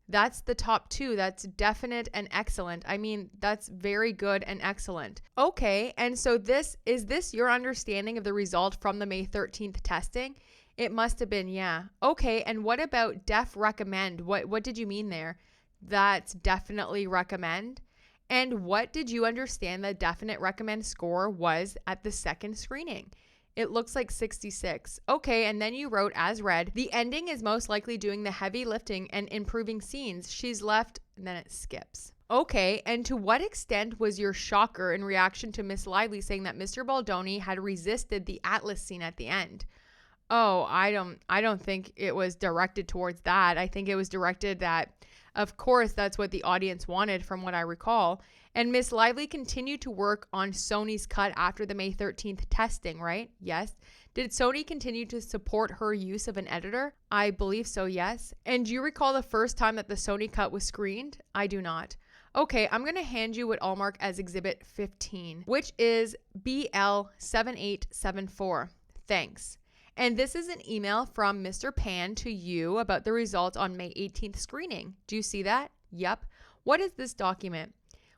That's the top 2. That's definite and excellent. I mean, that's very good and excellent. Okay, and so is this your understanding of the result from the May 13th testing? It must have been, yeah. Okay, and what about def recommend? What did you mean there? That's definitely recommend. And what did you understand the definite recommend score was at the second screening? It looks like 66. Okay, and then you wrote as read, the ending is most likely doing the heavy lifting and improving scenes. She's left, and then it skips. Okay, and to what extent was your shocker in reaction to Miss Lively saying that Mr. Baldoni had resisted the Atlas scene at the end? Oh, I don't think it was directed towards that. I think it was directed that, of course, that's what the audience wanted from what I recall. And Miss Lively continued to work on Sony's cut after the May 13th testing, right? Yes. Did Sony continue to support her use of an editor? I believe so, yes. And do you recall the first time that the Sony cut was screened? I do not. Okay, I'm going to hand you what I'll mark as Exhibit 15, which is BL7874. Thanks. And this is an email from Mr. Pan to you about the results on May 18th screening. Do you see that? Yep. What is this document?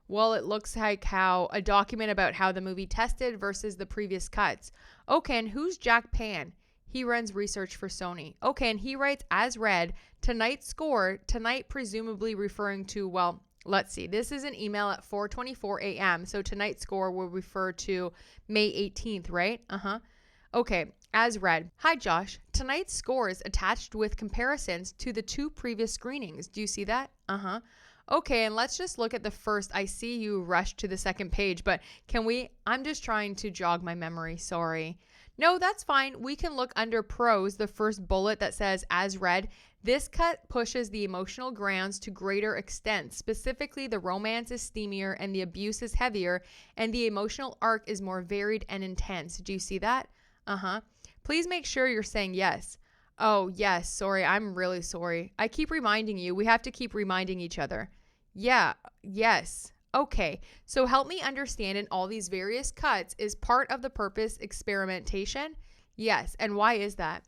Well, it looks like a document about how the movie tested versus the previous cuts. Okay, and who's Jack Pan? He runs research for Sony. Okay, and he writes as read, tonight's score, tonight presumably referring to, well, let's see. This is an email at 4:24 a.m. So tonight's score will refer to May 18th, right? Okay, as read. Hi, Josh. Tonight's score is attached with comparisons to the 2 previous screenings. Do you see that? Okay, and let's just look at the first. I see you rushed to the second page, but I'm just trying to jog my memory. Sorry. No, that's fine. We can look under pros, the first bullet that says as read. This cut pushes the emotional grounds to greater extent. Specifically, the romance is steamier and the abuse is heavier, and the emotional arc is more varied and intense. Do you see that? Please make sure you're saying yes. Oh, yes. Sorry. I'm really sorry. I keep reminding you. We have to keep reminding each other. Yeah. Yes. Okay. So help me understand in all these various cuts is part of the purpose experimentation? Yes. And why is that?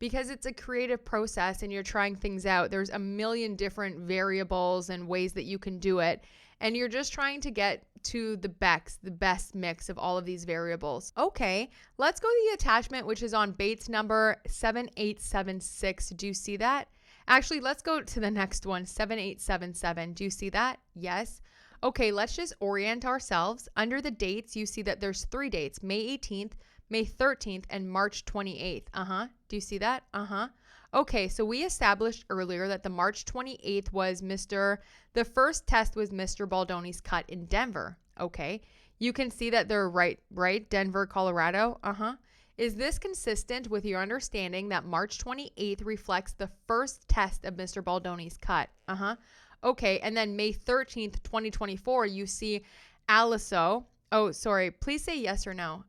because it's a creative process and you're trying things out. There's a million different variables and ways that you can do it. And you're just trying to get to the best mix of all of these variables. Okay, let's go to the attachment, which is on Bates number 7876. Do you see that? Actually, let's go to the next one, 7877. Do you see that? Yes. Okay, let's just orient ourselves. Under the dates, you see that there's 3 dates, May 18th, May 13th, and March 28th. Do you see that? Okay, so we established earlier that the March 28th was the first test was Mr. Baldoni's cut in Denver. Okay, you can see that they're right? Denver, Colorado. Is this consistent with your understanding that March 28th reflects the first test of Mr. Baldoni's cut? Okay, and then May 13th, 2024, you see Aliso. Oh, sorry, please say yes or no.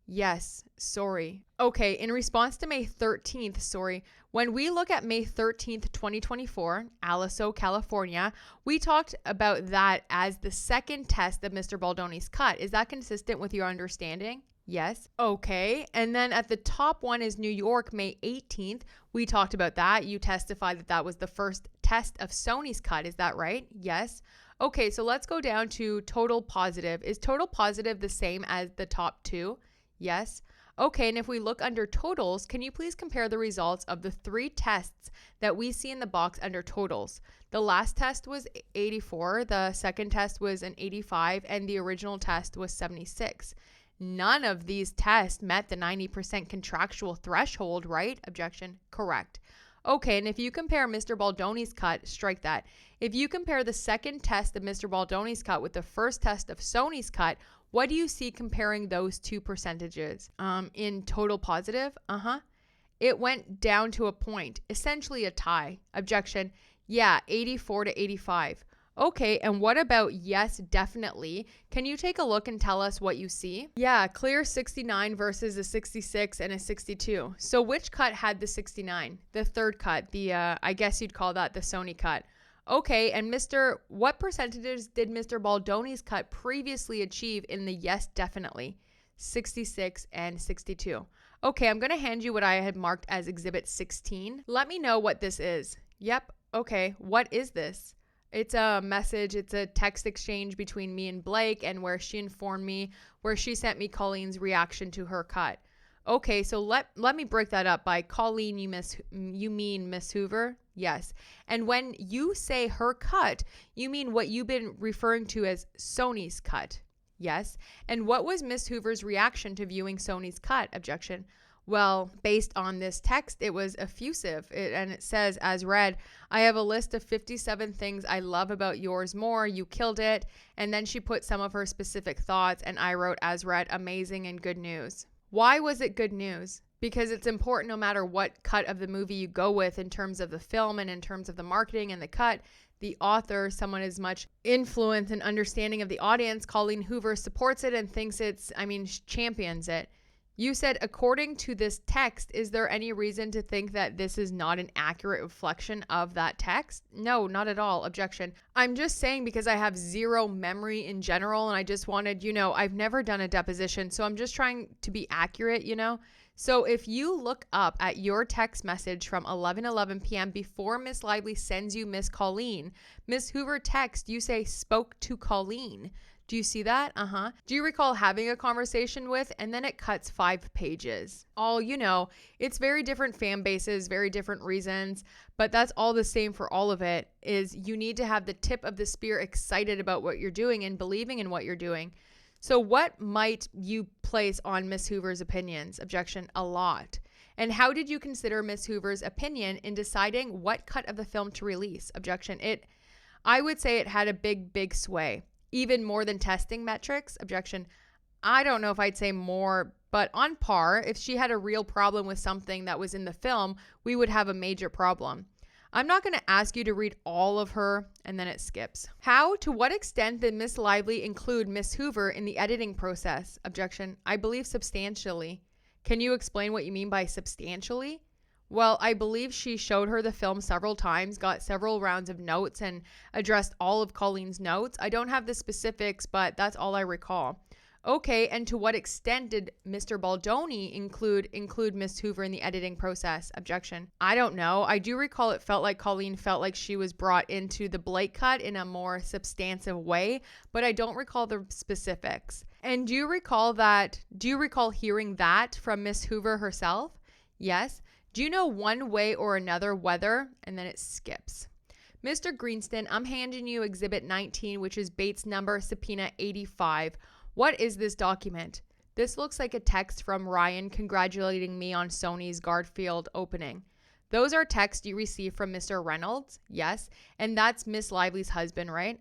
Yes, sorry. Okay, in response to May 13th, sorry, when we look at May 13th, 2024, Aliso, California, we talked about that as the second test of Mr. Baldoni's cut. Is that consistent with your understanding? Yes. Okay. And then at the top one is New York, May 18th. We talked about that. You testified that that was the first test of Sony's cut. Is that right? Yes. Okay. So let's go down to total positive. Is total positive the same as the top 2? Yes. Okay. And if we look under totals, can you please compare the results of the 3 tests that we see in the box under totals? The last test was 84. The second test was an 85. And the original test was 76. None of these tests met the 90% contractual threshold, right? Objection. Correct. Okay, and if you compare Mr. Baldoni's cut, strike that. If you compare the second test of Mr. Baldoni's cut with the first test of Sony's cut, what do you see comparing those 2 percentages? In total positive? It went down to a point, essentially a tie. Objection. Yeah, 84 to 85. Okay, and what about yes, definitely? Can you take a look and tell us what you see? Yeah, clear 69 versus a 66 and a 62. So which cut had the 69? The third cut, I guess you'd call that the Sony cut. Okay, and what percentages did Mr. Baldoni's cut previously achieve in the yes, definitely? 66 and 62. Okay, I'm going to hand you what I had marked as Exhibit 16. Let me know what this is. Yep, okay, what is this? It's a message, it's a text exchange between me and Blake, and where she informed me, where she sent me Colleen's reaction to her cut. Okay, so let me break that up. By Colleen, you mean Miss Hoover? Yes. And when you say her cut, you mean what you've been referring to as Sony's cut? Yes. And what was Miss Hoover's reaction to viewing Sony's cut? Objection. Well, based on this text, it was effusive, and it says, as read, I have a list of 57 things I love about yours more. You killed it. And then she put some of her specific thoughts, and I wrote, as read, amazing and good news. Why was it good news? Because it's important no matter what cut of the movie you go with in terms of the film and in terms of the marketing and the cut, the author, someone as much influence and understanding of the audience, Colleen Hoover supports it and thinks champions it. You said, according to this text, is there any reason to think that this is not an accurate reflection of that text? No, not at all. Objection. I'm just saying because I have zero memory in general, and I just wanted, I've never done a deposition, so I'm just trying to be accurate, So if you look up at your text message from 11:11 p.m. before Miss Lively sends you Miss Colleen, Miss Hoover text, you say, spoke to Colleen. Do you see that? Do you recall having a conversation with, and then it cuts 5 pages? It's very different fan bases, very different reasons, but that's all the same for all of it, is you need to have the tip of the spear excited about what you're doing and believing in what you're doing. So what might you place on Miss Hoover's opinions? Objection, a lot. And how did you consider Miss Hoover's opinion in deciding what cut of the film to release? Objection, I would say it had a big sway. Even more than testing metrics? Objection. I don't know if I'd say more, but on par. If she had a real problem with something that was in the film, we would have a major problem. I'm not going to ask you to read all of her, and then it skips. To what extent did Miss Lively include Miss Hoover in the editing process? Objection. I believe substantially. Can you explain what you mean by substantially? Well, I believe she showed her the film several times, got several rounds of notes, and addressed all of Colleen's notes. I don't have the specifics, but that's all I recall. Okay, and to what extent did Mr. Baldoni include Miss Hoover in the editing process? Objection. I don't know. I do recall it felt like Colleen felt like she was brought into the Blake cut in a more substantive way, but I don't recall the specifics. And do you recall hearing that from Miss Hoover herself? Yes. Do you know one way or another whether? And then it skips. Mr. Greenstein, I'm handing you Exhibit 19, which is Bates number subpoena 85. What is this document? This looks like a text from Ryan congratulating me on Sony's Garfield opening. Those are texts you received from Mr. Reynolds? Yes. And that's Miss Lively's husband, right?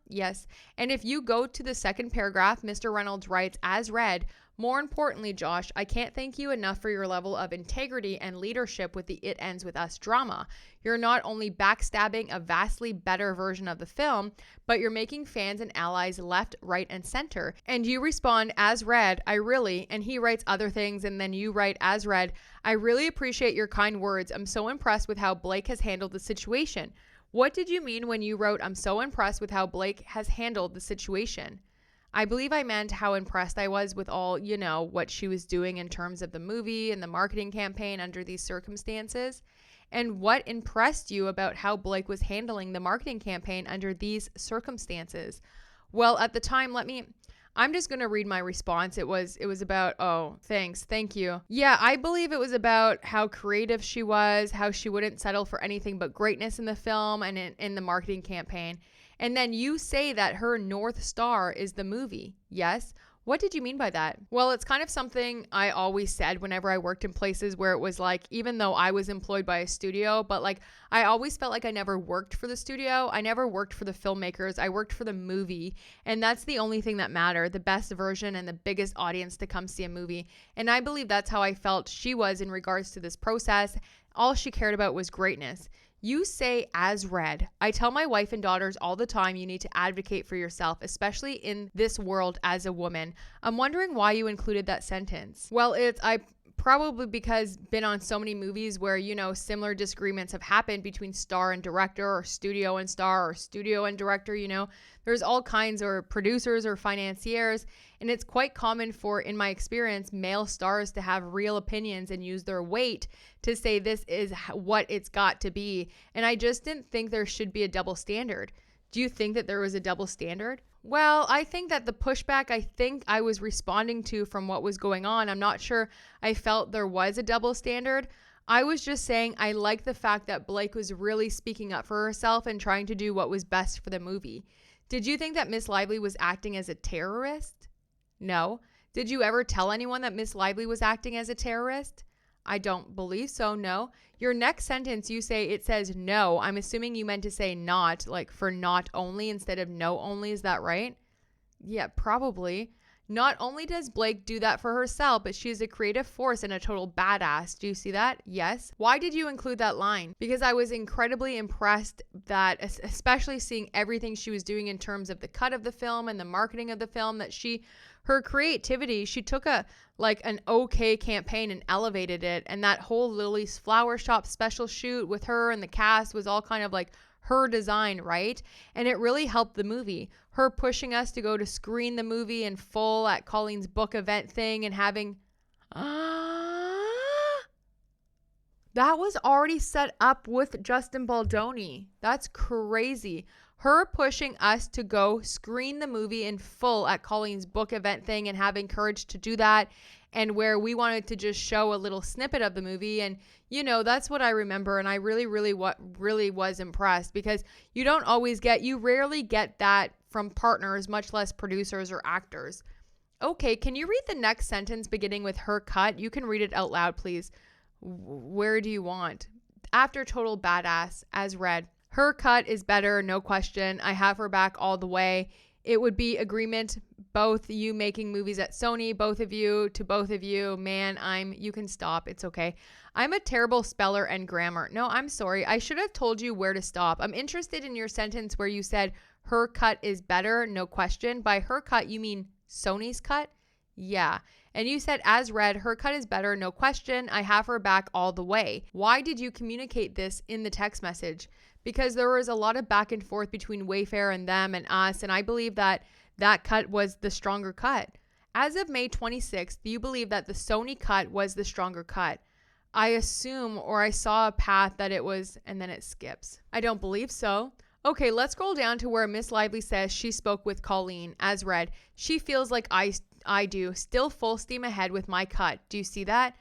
Yes. And if you go to the second paragraph, Mr. Reynolds writes, as read, more importantly, Josh, I can't thank you enough for your level of integrity and leadership with the It Ends With Us drama. You're not only backstabbing a vastly better version of the film, but you're making fans and allies left, right, and center. And you respond, as read, I really, and he writes other things, and then you write, as read, I really appreciate your kind words. I'm so impressed with how Blake has handled the situation. What did you mean when you wrote, I'm so impressed with how Blake has handled the situation? I believe I meant how impressed I was with all, what she was doing in terms of the movie and the marketing campaign under these circumstances. And what impressed you about how Blake was handling the marketing campaign under these circumstances? Well, at the time, I'm just going to read my response. It was about, thank you. Yeah, I believe it was about how creative she was, how she wouldn't settle for anything but greatness in the film and in the marketing campaign. And then you say that her North Star is the movie. Yes. What did you mean by that? Well, it's kind of something I always said whenever I worked in places where it was like, even though I was employed by a studio, but like I always felt like I never worked for the studio. I never worked for the filmmakers. I worked for the movie. And that's the only thing that mattered, the best version and the biggest audience to come see a movie. And I believe that's how I felt she was in regards to this process. All she cared about was greatness. You say, as read. I tell my wife and daughters all the time you need to advocate for yourself, especially in this world as a woman. I'm wondering why you included that sentence. Well, I probably because been on so many movies where, similar disagreements have happened between star and director or studio and star or studio and director, There's all kinds of producers or financiers, and it's quite common for, in my experience, male stars to have real opinions and use their weight to say this is what it's got to be. And I just didn't think there should be a double standard. Do you think that there was a double standard? Well, I think that the pushback I was responding to from what was going on, I'm not sure I felt there was a double standard. I was just saying I like the fact that Blake was really speaking up for herself and trying to do what was best for the movie. Did you think that Miss Lively was acting as a terrorist? No. Did you ever tell anyone that Miss Lively was acting as a terrorist? I don't believe so, no. Your next sentence, you say it says no. I'm assuming you meant to say not, like for not only instead of no only. Is that right? Yeah, probably. Not only does Blake do that for herself, but she is a creative force and a total badass. Do you see that? Yes. Why did you include that line? Because I was incredibly impressed that, especially seeing everything she was doing in terms of the cut of the film and the marketing of the film, that her creativity, she took an okay campaign and elevated it. And that whole Lily's Flower Shop special shoot with her and the cast was all kind of like her design, right? And it really helped the movie. Her pushing us to go to screen the movie in full at Colleen's book event thing and having... that was already set up with Justin Baldoni. That's crazy. Her pushing us to go screen the movie in full at Colleen's book event thing and having courage to do that, and where we wanted to just show a little snippet of the movie. And, that's what I remember. And I really was impressed, because you rarely get that from partners, much less producers or actors. Okay, can you read the next sentence beginning with her cut? You can read it out loud, please. Where do you want? After total badass, as read. Her cut is better, no question. I have her back all the way. It would be agreement, both you making movies at Sony, both of you, man, you can stop. It's okay. I'm a terrible speller and grammar. No, I'm sorry. I should have told you where to stop. I'm interested in your sentence where you said her cut is better, no question. By her cut, you mean Sony's cut? Yeah. And you said, as read, her cut is better, no question. I have her back all the way. Why did you communicate this in the text message? Because there was a lot of back and forth between Wayfair and them and us. And I believe that cut was the stronger cut. As of May 26th, do you believe that the Sony cut was the stronger cut? I assume, or I saw a path that it was, and then it skips. I don't believe so. Okay, let's scroll down to where Miss Lively says she spoke with Colleen, as read. She feels like I do. Still full steam ahead with my cut. Do you see that?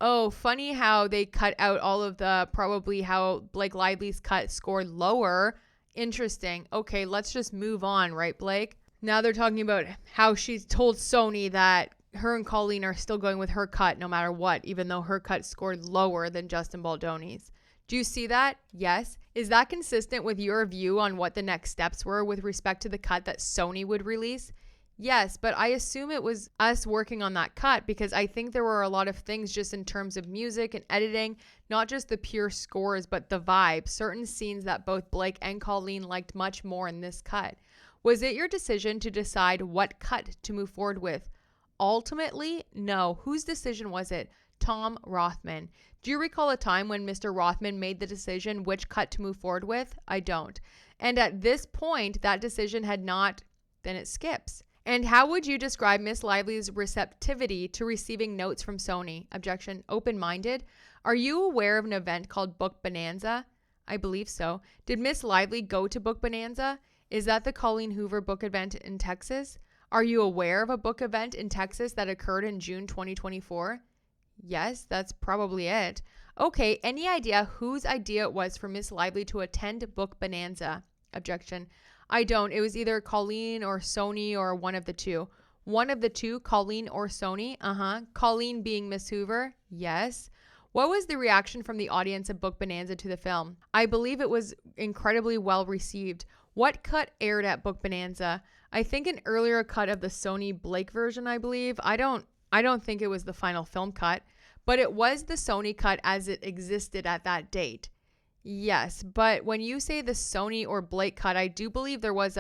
Oh, funny how they cut out all of the, probably how Blake Lively's cut scored lower. Interesting. Okay, let's just move on, right, Blake? Now they're talking about how she's told Sony that her and Colleen are still going with her cut no matter what, even though her cut scored lower than Justin Baldoni's. Do you see that? Yes. Is that consistent with your view on what the next steps were with respect to the cut that Sony would release? Yes, but I assume it was us working on that cut because I think there were a lot of things just in terms of music and editing, not just the pure scores, but the vibe, certain scenes that both Blake and Colleen liked much more in this cut. Was it your decision to decide what cut to move forward with? Ultimately, no. Whose decision was it? Tom Rothman. Do you recall a time when Mr. Rothman made the decision which cut to move forward with? I don't. And at this point, that decision had not, then it skips. And how would you describe Miss Lively's receptivity to receiving notes from Sony? Objection, open-minded. Are you aware of an event called Book Bonanza? I believe so. Did Miss Lively go to Book Bonanza? Is that the Colleen Hoover book event in Texas? Are you aware of a book event in Texas that occurred in June 2024? Yes, that's probably it. Okay, any idea whose idea it was for Miss Lively to attend Book Bonanza? Objection. I don't. It was either Colleen or Sony or one of the two. One of the two, Colleen or Sony? Colleen being Miss Hoover? Yes. What was the reaction from the audience of Book Bonanza to the film? I believe it was incredibly well received. What cut aired at Book Bonanza? I think an earlier cut of the Sony Blake version, I believe. I don't think it was the final film cut, but it was the Sony cut as it existed at that date. Yes, but when you say the Sony or Blake cut, I do believe there was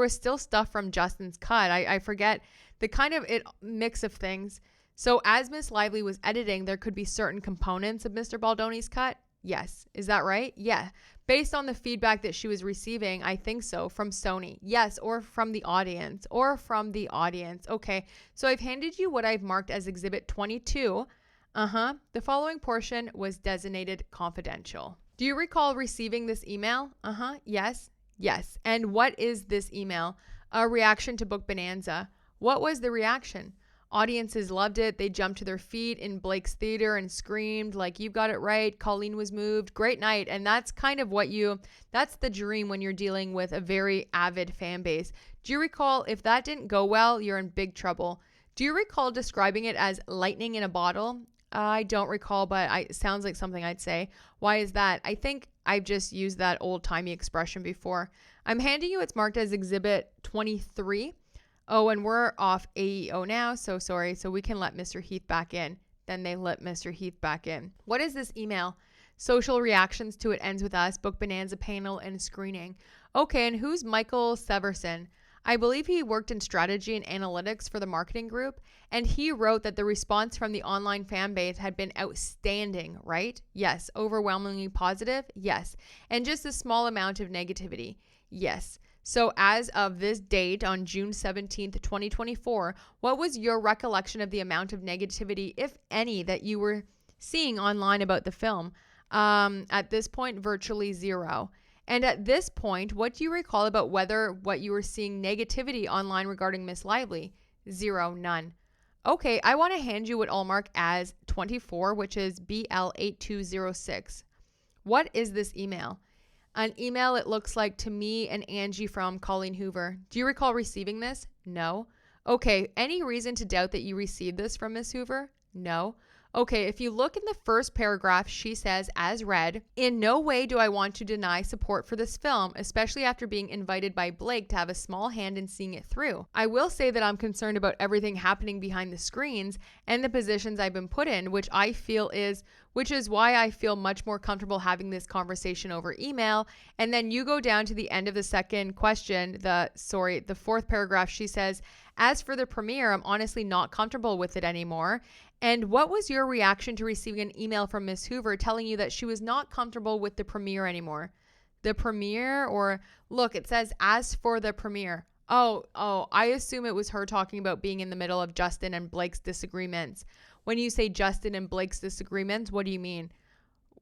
still stuff from Justin's cut. I forget the kind of mix of things. So as Miss Lively was editing, there could be certain components of Mr. Baldoni's cut. Yes. Is that right? Yeah. Based on the feedback that she was receiving, I think so, from Sony. Yes, or from the audience. Okay. So I've handed you what I've marked as Exhibit 22. The following portion was designated confidential. Do you recall receiving this email? Yes. Yes. And what is this email? A reaction to Book Bonanza. What was the reaction? Audiences loved it. They jumped to their feet in Blake's theater and screamed like, "You got it right. Colleen was moved. Great night." And that's kind of that's the dream when you're dealing with a very avid fan base. Do you recall if that didn't go well, you're in big trouble? Do you recall describing it as lightning in a bottle? I don't recall, but it sounds like something I'd say. Why is that? I think I've just used that old-timey expression before. I'm handing you, it's marked as Exhibit 23. Oh, and we're off AEO now, so sorry. So we can let Mr. Heath back in. Then they let Mr. Heath back in. What is this email? Social reactions to It Ends With Us, Book Bonanza panel and screening. Okay, and who's Michael Severson? I believe he worked in strategy and analytics for the marketing group, and he wrote that the response from the online fan base had been outstanding, right? Yes. Overwhelmingly positive? Yes. And just a small amount of negativity? Yes. So as of this date on June 17th, 2024, what was your recollection of the amount of negativity, if any, that you were seeing online about the film? At this point, virtually zero. And at this point, what do you recall about what you were seeing negativity online regarding Miss Lively? Zero, none. Okay, I want to hand you what I'll mark as 24, which is BL8206. What is this email? An email, it looks like, to me and Angie from Colleen Hoover. Do you recall receiving this? No. Okay, any reason to doubt that you received this from Miss Hoover? No. Okay, if you look in the first paragraph, she says, as read, "In no way do I want to deny support for this film, especially after being invited by Blake to have a small hand in seeing it through. I will say that I'm concerned about everything happening behind the screens and the positions I've been put in, which is why I feel much more comfortable having this conversation over email." And then you go down to the end of the second question, the fourth paragraph, she says, "As for the premiere, I'm honestly not comfortable with it anymore." And what was your reaction to receiving an email from Miss Hoover telling you that she was not comfortable with the premiere anymore? The premiere, or look, it says, "As for the premiere." I assume it was her talking about being in the middle of Justin and Blake's disagreements. When you say Justin and Blake's disagreements, what do you mean?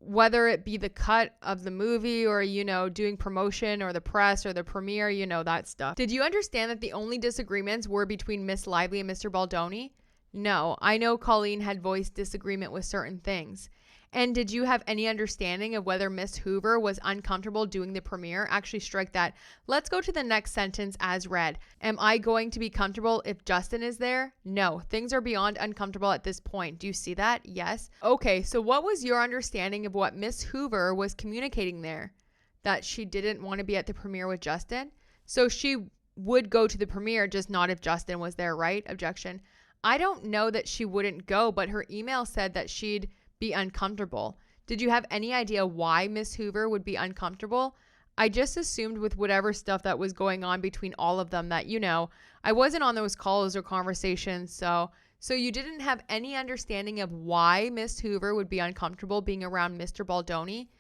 Whether it be the cut of the movie or, doing promotion or the press or the premiere, that stuff. Did you understand that the only disagreements were between Miss Lively and Mr. Baldoni? No, I know Colleen had voiced disagreement with certain things. And did you have any understanding of whether Miss Hoover was uncomfortable doing the premiere? Actually, strike that. Let's go to the next sentence as read. Am I going to be comfortable if Justin is there? No, things are beyond uncomfortable at this point. Do you see that? Yes. Okay, so what was your understanding of what Miss Hoover was communicating there? That she didn't want to be at the premiere with Justin? So she would go to the premiere, just not if Justin was there, right? Objection. I don't know that she wouldn't go, but her email said that she'd be uncomfortable. Did you have any idea why Miss Hoover would be uncomfortable? I just assumed with whatever stuff that was going on between all of them that, I wasn't on those calls or conversations. So you didn't have any understanding of why Miss Hoover would be uncomfortable being around Mr. Baldoni?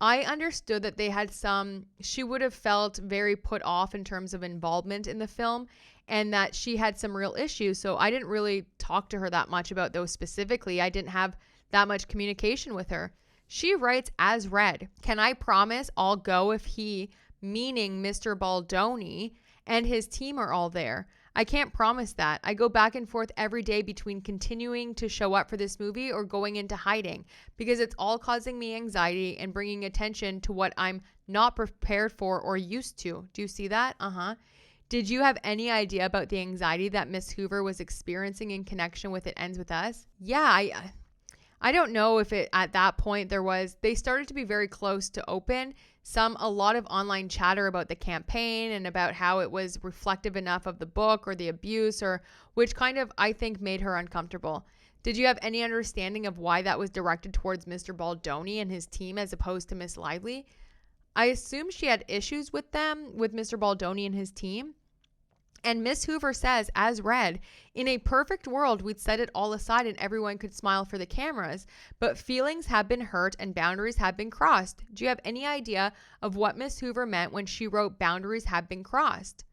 I understood that she would have felt very put off in terms of involvement in the film and that she had some real issues. So I didn't really talk to her that much about those specifically. I didn't have that much communication with her. She writes as read. Can I promise I'll go if he, meaning Mr. Baldoni, and his team are all there? I can't promise that. I go back and forth every day between continuing to show up for this movie or going into hiding because it's all causing me anxiety and bringing attention to what I'm not prepared for or used to. Do you see that? Did you have any idea about the anxiety that Miss Hoover was experiencing in connection with It Ends With Us? Yeah, I don't know if at that point they started to be very close to open. A lot of online chatter about the campaign and about how it was reflective enough of the book or the abuse, or which kind of, I think, made her uncomfortable. Did you have any understanding of why that was directed towards Mr. Baldoni and his team as opposed to Miss Lively? I assume she had issues with Mr. Baldoni and his team. And Miss Hoover says, as read, in a perfect world, we'd set it all aside and everyone could smile for the cameras. But feelings have been hurt and boundaries have been crossed. Do you have any idea of what Miss Hoover meant when she wrote boundaries have been crossed?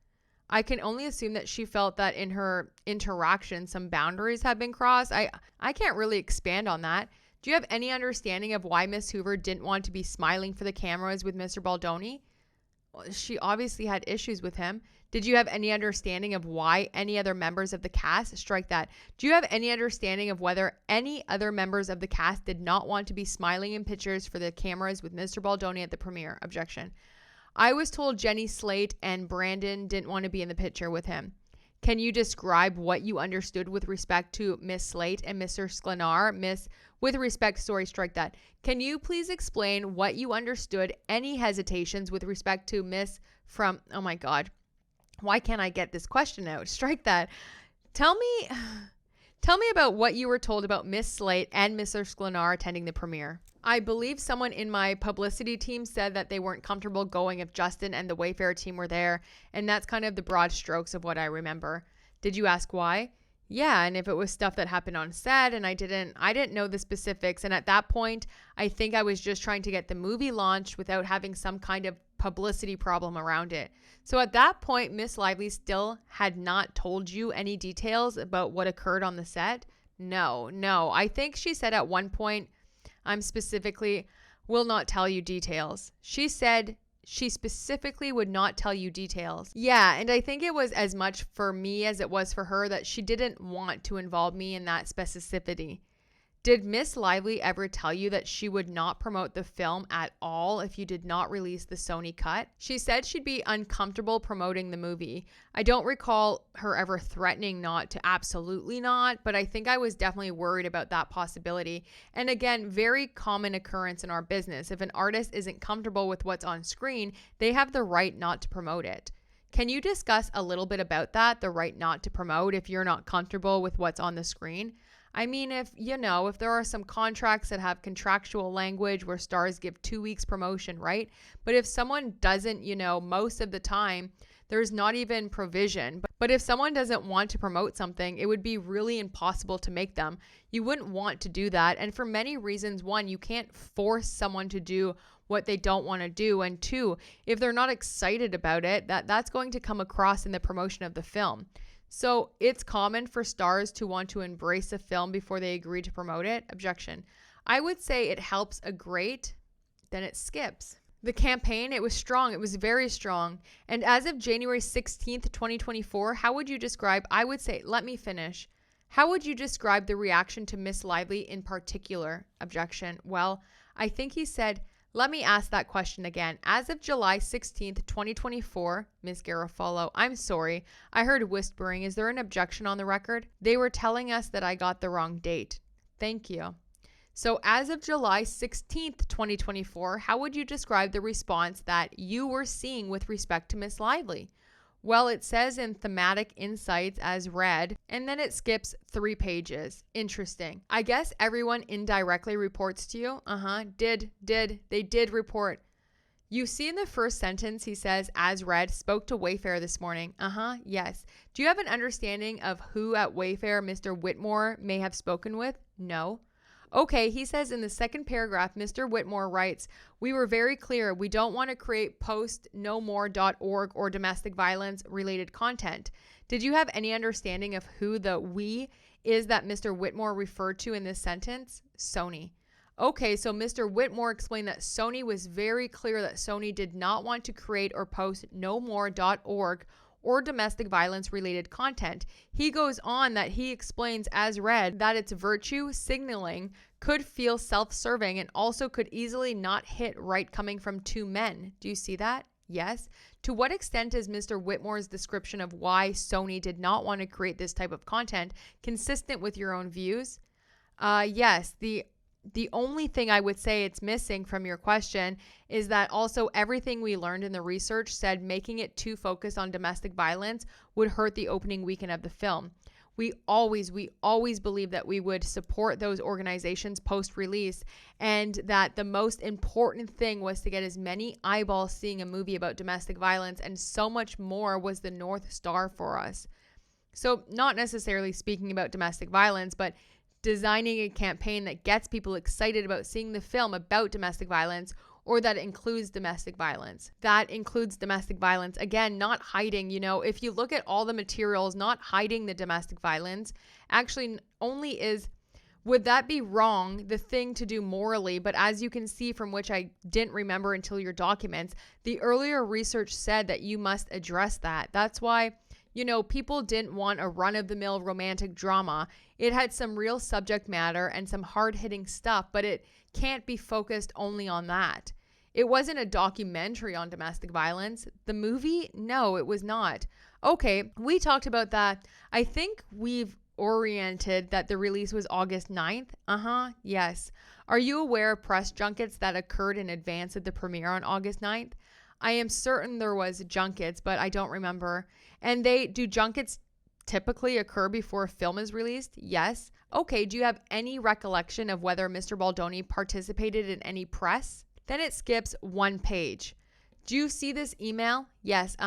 I can only assume that she felt that in her interaction, some boundaries have been crossed. I can't really expand on that. Do you have any understanding of why Miss Hoover didn't want to be smiling for the cameras with Mr. Baldoni? Well, she obviously had issues with him. Did you have any understanding of why any other members of the cast? Strike that. Do you have any understanding of whether any other members of the cast did not want to be smiling in pictures for the cameras with Mr. Baldoni at the premiere? Objection. I was told Jenny Slate and Brandon didn't want to be in the picture with him. Can you describe what you understood with respect to Miss Slate and Mr. Sklenar? Strike that. Can you please explain what you understood, any hesitations with respect to oh my God. Why can't I get this question out? Strike that. Tell me about what you were told about Miss Slate and Mr. Sklenar attending the premiere. I believe someone in my publicity team said that they weren't comfortable going if Justin and the Wayfarer team were there, and that's kind of the broad strokes of what I remember. Did you ask why? Yeah, and if it was stuff that happened on set, and I didn't know the specifics, and at that point, I think I was just trying to get the movie launched without having some kind of publicity problem around it. So at that point, Miss Lively still had not told you any details about what occurred on the set? No. I think she said at one point, will not tell you details. She said she specifically would not tell you details. Yeah, and I think it was as much for me as it was for her that she didn't want to involve me in that specificity. Did Miss Lively ever tell you that she would not promote the film at all if you did not release the Sony cut? She said she'd be uncomfortable promoting the movie. I don't recall her ever threatening not to, absolutely not, but I think I was definitely worried about that possibility. And again, very common occurrence in our business. If an artist isn't comfortable with what's on screen, they have the right not to promote it. Can you discuss a little bit about that, the right not to promote if you're not comfortable with what's on the screen? I mean, if there are some contracts that have contractual language where stars give 2 weeks promotion, right? But if someone doesn't, most of the time, there's not even provision. But if someone doesn't want to promote something, it would be really impossible to make them. You wouldn't want to do that. And for many reasons, one, you can't force someone to do what they don't want to do. And two, if they're not excited about it, that's going to come across in the promotion of the film. So it's common for stars to want to embrace a film before they agree to promote it. Objection. I would say it helps a great, then it skips. The campaign, it was strong. It was very strong. And as of January 16th, 2024, how would you describe, I would say, let me finish. How would you describe the reaction to Miss Lively in particular? Objection. Well, I think he said, let me ask that question again. As of July 16th, 2024, Miss Garofalo, I'm sorry. I heard whispering. Is there an objection on the record? They were telling us that I got the wrong date. Thank you. So as of July 16th, 2024, how would you describe the response that you were seeing with respect to Miss Lively? Well, it says in thematic insights as read, and then it skips 3 pages. Interesting. I guess everyone indirectly reports to you. They did report. You see in the first sentence, he says, as read, spoke to Wayfair this morning. Yes. Do you have an understanding of who at Wayfair Mr. Whitmore may have spoken with? No. Okay, he says in the second paragraph, Mr. Whitmore writes, we were very clear. We don't want to create postnomore.org or domestic violence related content. Did you have any understanding of who the we is that Mr. Whitmore referred to in this sentence? Sony. Okay, so Mr. Whitmore explained that Sony was very clear that Sony did not want to create or post nomore.org or domestic violence related content. He goes on that he explains as read that its virtue signaling could feel self-serving and also could easily not hit right coming from 2 men. Do you see that? Yes. To what extent is Mr. Whitmore's description of why Sony did not want to create this type of content consistent with your own views? Yes. The only thing I would say it's missing from your question is that also everything we learned in the research said making it too focused on domestic violence would hurt the opening weekend of the film. We always believe that we would support those organizations post-release and that the most important thing was to get as many eyeballs seeing a movie about domestic violence, and so much more was the North Star for us. So not necessarily speaking about domestic violence, but designing a campaign that gets people excited about seeing the film about domestic violence, or that includes domestic violence. That includes domestic violence. Again, not hiding, if you look at all the materials, not hiding the domestic violence actually only is, would that be wrong, the thing to do morally? But as you can see from which I didn't remember until your documents, the earlier research said that you must address that. That's why people didn't want a run-of-the-mill romantic drama. It had some real subject matter and some hard-hitting stuff, but it can't be focused only on that. It wasn't a documentary on domestic violence. The movie? No, it was not. Okay, we talked about that. I think we've oriented that the release was August 9th. Yes. Are you aware of press junkets that occurred in advance of the premiere on August 9th? I am certain there was junkets, but I don't remember. And do junkets typically occur before a film is released? Yes. Okay, do you have any recollection of whether Mr. Baldoni participated in any press? Then it skips 1 page. Do you see this email? Yes,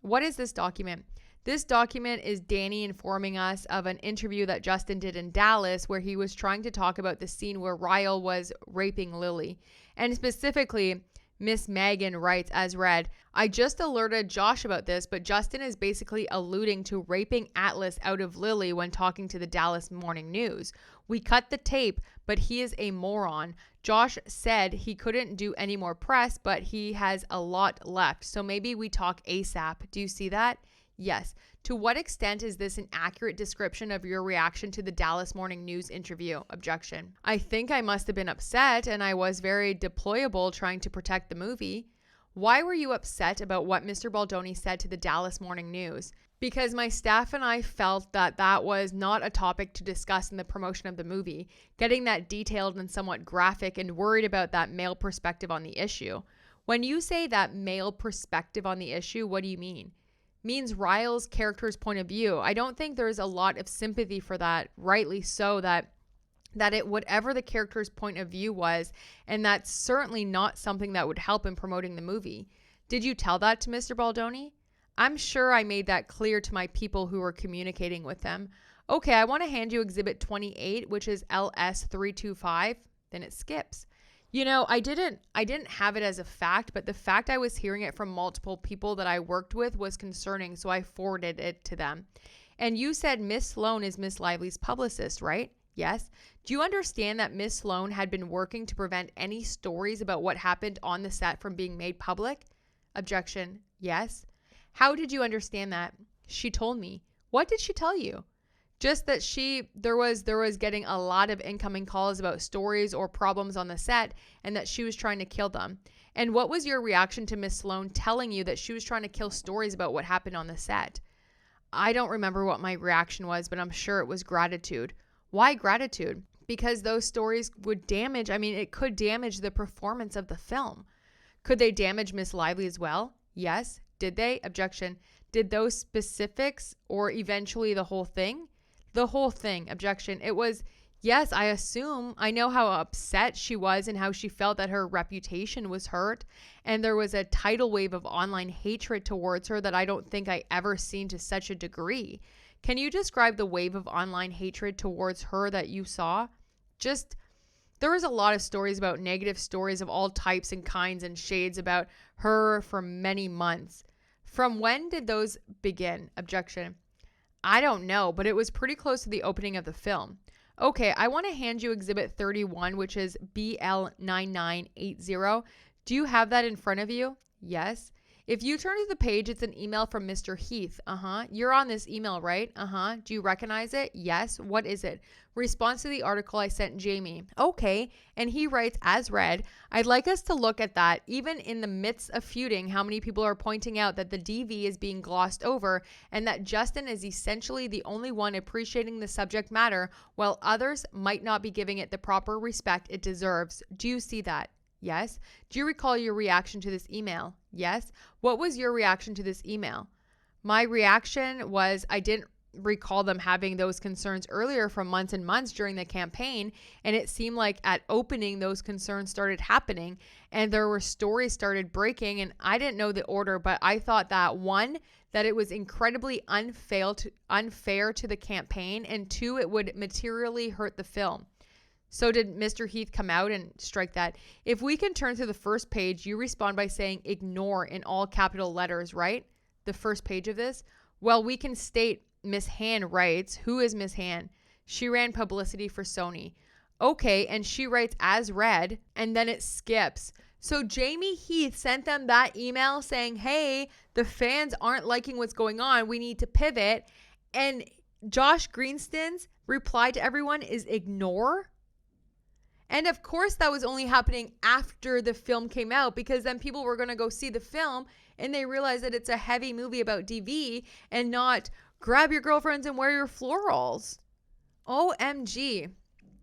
What is this document? This document is Danny informing us of an interview that Justin did in Dallas where he was trying to talk about the scene where Ryle was raping Lily. And specifically, Miss Magnan writes as read, I just alerted Josh about this, but Justin is basically alluding to raping Atlas out of Lily when talking to the Dallas Morning News. We cut the tape, but he is a moron. Josh said he couldn't do any more press, but he has a lot left. So maybe we talk ASAP. Do you see that? Yes. To what extent is this an accurate description of your reaction to the Dallas Morning News interview? Objection. I think I must have been upset, and I was very deployable trying to protect the movie. Why were you upset about what Mr. Baldoni said to the Dallas Morning News? Because my staff and I felt that that was not a topic to discuss in the promotion of the movie, getting that detailed and somewhat graphic, and worried about that male perspective on the issue. When you say that male perspective on the issue, what do you mean? Means Ryle's character's point of view. I don't think there's a lot of sympathy for that, rightly so, that it whatever the character's point of view was, and that's certainly not something that would help in promoting the movie. Did you tell that to Mr. Baldoni? I'm sure I made that clear to my people who were communicating with them. Okay, I want to hand you Exhibit 28, which is LS325. Then it skips. I didn't have it as a fact, but the fact I was hearing it from multiple people that I worked with was concerning, so I forwarded it to them. And you said Miss Sloan is Miss Lively's publicist, right? Yes. Do you understand that Miss Sloan had been working to prevent any stories about what happened on the set from being made public? Objection. Yes. How did you understand that? She told me. What did she tell you? Just that there was getting a lot of incoming calls about stories or problems on the set and that she was trying to kill them. And what was your reaction to Miss Sloan telling you that she was trying to kill stories about what happened on the set? I don't remember what my reaction was, but I'm sure it was gratitude. Why gratitude? Because those stories would it could damage the performance of the film. Could they damage Miss Lively as well? Yes. Did they? Objection. Did those specifics or eventually the whole thing? The whole thing. Objection. It was, yes, I assume. I know how upset she was and how she felt that her reputation was hurt. And there was a tidal wave of online hatred towards her that I don't think I ever seen to such a degree. Can you describe the wave of online hatred towards her that you saw? There was a lot of stories about negative stories of all types and kinds and shades about her for many months. From when did those begin? Objection. I don't know, but it was pretty close to the opening of the film. Okay, I want to hand you Exhibit 31, which is BL9980. Do you have that in front of you? Yes. If you turn to the page, it's an email from Mr. Heath. You're on this email, right? Do you recognize it? Yes. What is it? Response to the article I sent Jamie. Okay. And he writes, as read, I'd like us to look at that. Even in the midst of feuding, how many people are pointing out that the DV is being glossed over and that Justin is essentially the only one appreciating the subject matter while others might not be giving it the proper respect it deserves. Do you see that? Yes. Do you recall your reaction to this email? Yes. What was your reaction to this email? My reaction was I didn't recall them having those concerns earlier from months and months during the campaign. And it seemed like at opening, those concerns started happening and there were stories started breaking. And I didn't know the order, but I thought that one, that it was incredibly unfair to the campaign, and two, it would materially hurt the film. So did Mr. Heath come out and strike that? If we can turn to the first page, you respond by saying ignore in all capital letters, right? The first page of this. Well, we can state Miss Han writes, who is Miss Han? She ran publicity for Sony. Okay, and she writes as read, and then it skips. So Jamie Heath sent them that email saying, hey, the fans aren't liking what's going on. We need to pivot. And Josh Greenstein's reply to everyone is ignore. And of course, that was only happening after the film came out, because then people were going to go see the film and they realized that it's a heavy movie about DV and not grab your girlfriends and wear your florals. OMG.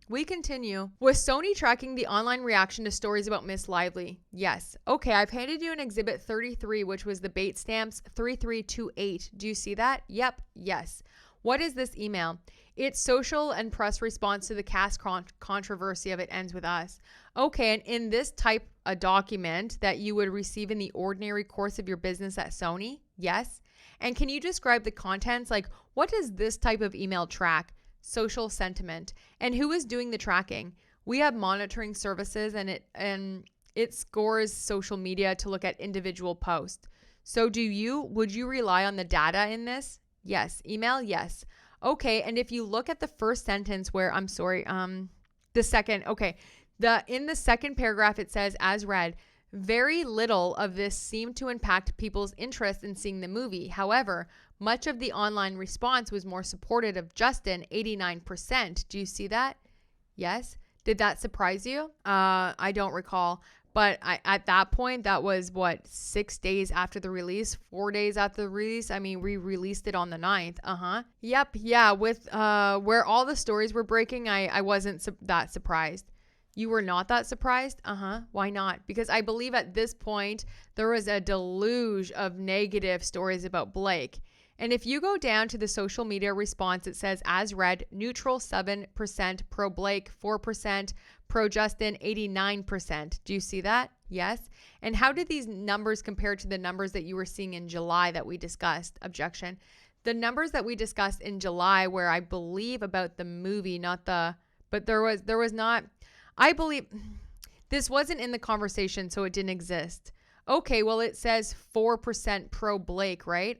We continue. Was Sony tracking the online reaction to stories about Miss Lively? Yes. Okay, I've handed you an Exhibit 33, which was the bait stamps 3328. Do you see that? Yep. Yes. What is this email? It's social and press response to the cast controversy of It Ends With Us. Okay, and in this type a document that you would receive in the ordinary course of your business at Sony? Yes. And can you describe the contents? Like, what does this type of email track? Social sentiment. And who is doing the tracking? We have monitoring services, and it scores social media to look at individual posts. So would you rely on the data in this? Yes. Email? Yes. Okay, and if you look at the first sentence where, in the second paragraph, it says, as read, very little of this seemed to impact people's interest in seeing the movie. However, much of the online response was more supportive of Justin, 89%. Do you see that? Yes. Did that surprise you? I don't recall. But at that point, that was 6 days after the release, 4 days after the release. I mean, we released it on the 9th. Yep. Yeah. With where all the stories were breaking, I wasn't that surprised. You were not that surprised? Why not? Because I believe at this point, there was a deluge of negative stories about Blake. And if you go down to the social media response, it says, as read, neutral 7%, pro Blake 4%, pro Justin 89%. Do you see that? Yes. And how did these numbers compare to the numbers that you were seeing in July that we discussed? Objection. The numbers that we discussed in July, where I believe about the movie, but there was not, I believe This wasn't in the conversation, so it didn't exist. Okay, well, it says 4% pro Blake, right?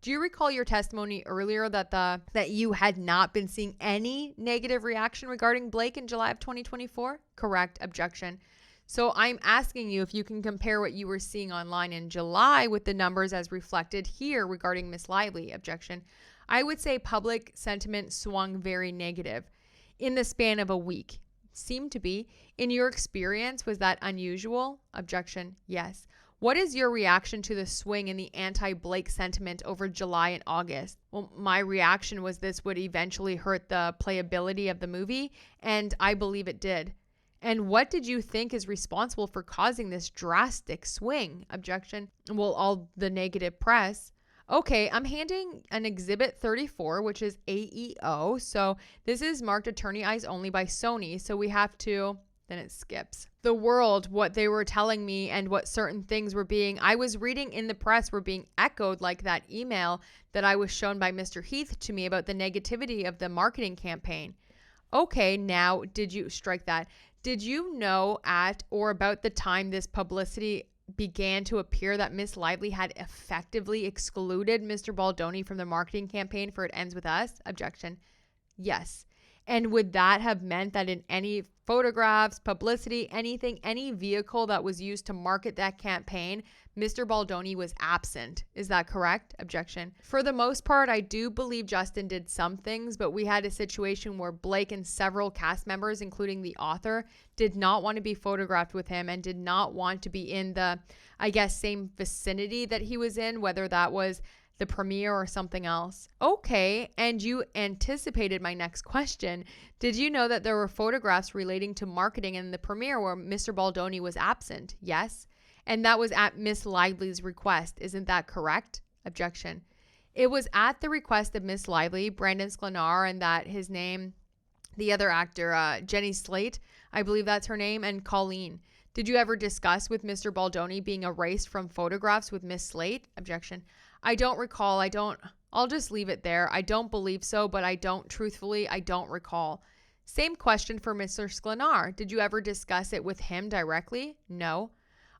Do you recall your testimony earlier that you had not been seeing any negative reaction regarding Blake in July of 2024? Correct. Objection. So I'm asking you if you can compare what you were seeing online in July with the numbers as reflected here regarding Miss Lively. Objection. I would say public sentiment swung very negative in the span of a week. Seemed to be. In your experience, was that unusual? Objection. Yes. What is your reaction to the swing in the anti-Blake sentiment over July and August? Well, my reaction was this would eventually hurt the playability of the movie, and I believe it did. And what did you think is responsible for causing this drastic swing? Objection. Well, all the negative press. Okay, I'm handing an Exhibit 34, which is AEO. So this is marked attorney eyes only by Sony. So we have to, then it skips. The world, what they were telling me and what certain things were being, I was reading in the press were being echoed, like that email that I was shown by Mr. Heath to me about the negativity of the marketing campaign. Okay, now did you strike that? Did you know at or about the time this publicity began to appear that Miss Lively had effectively excluded Mr. Baldoni from the marketing campaign for It Ends With Us? Objection. Yes. And would that have meant that in any photographs, publicity, anything, any vehicle that was used to market that campaign, Mr. Baldoni was absent? Is that correct? Objection. For the most part, I do believe Justin did some things, but we had a situation where Blake and several cast members, including the author, did not want to be photographed with him and did not want to be in the, I guess, same vicinity that he was in, whether that was the premiere or something else. Okay, and you anticipated my next question. Did you know that there were photographs relating to marketing in the premiere where Mr. Baldoni was absent? Yes. And that was at Miss Lively's request. Isn't that correct? Objection. It was at the request of Miss Lively, Brandon Sklenar, and that his name, the other actor, Jenny Slate, I believe that's her name, and Colleen. Did you ever discuss with Mr. Baldoni being erased from photographs with Miss Slate? Objection. I don't recall. I'll just leave it there. I don't believe so, but I don't recall. Same question for Mr. Sklenar. Did you ever discuss it with him directly? No.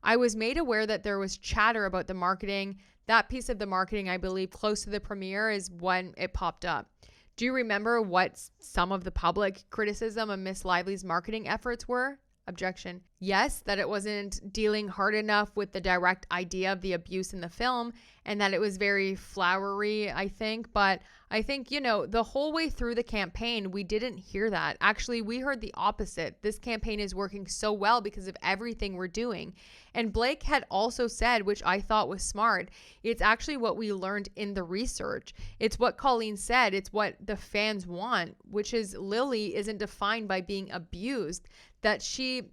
I was made aware that there was chatter about the marketing. That piece of the marketing, I believe, close to the premiere is when it popped up. Do you remember what some of the public criticism of Miss Lively's marketing efforts were? Objection. Yes, that it wasn't dealing hard enough with the direct idea of the abuse in the film and that it was very flowery, I think. But I think, the whole way through the campaign, we didn't hear that. Actually, we heard the opposite. This campaign is working so well because of everything we're doing. And Blake had also said, which I thought was smart, it's actually what we learned in the research. It's what Colleen said. It's what the fans want, which is Lily isn't defined by being abused. That she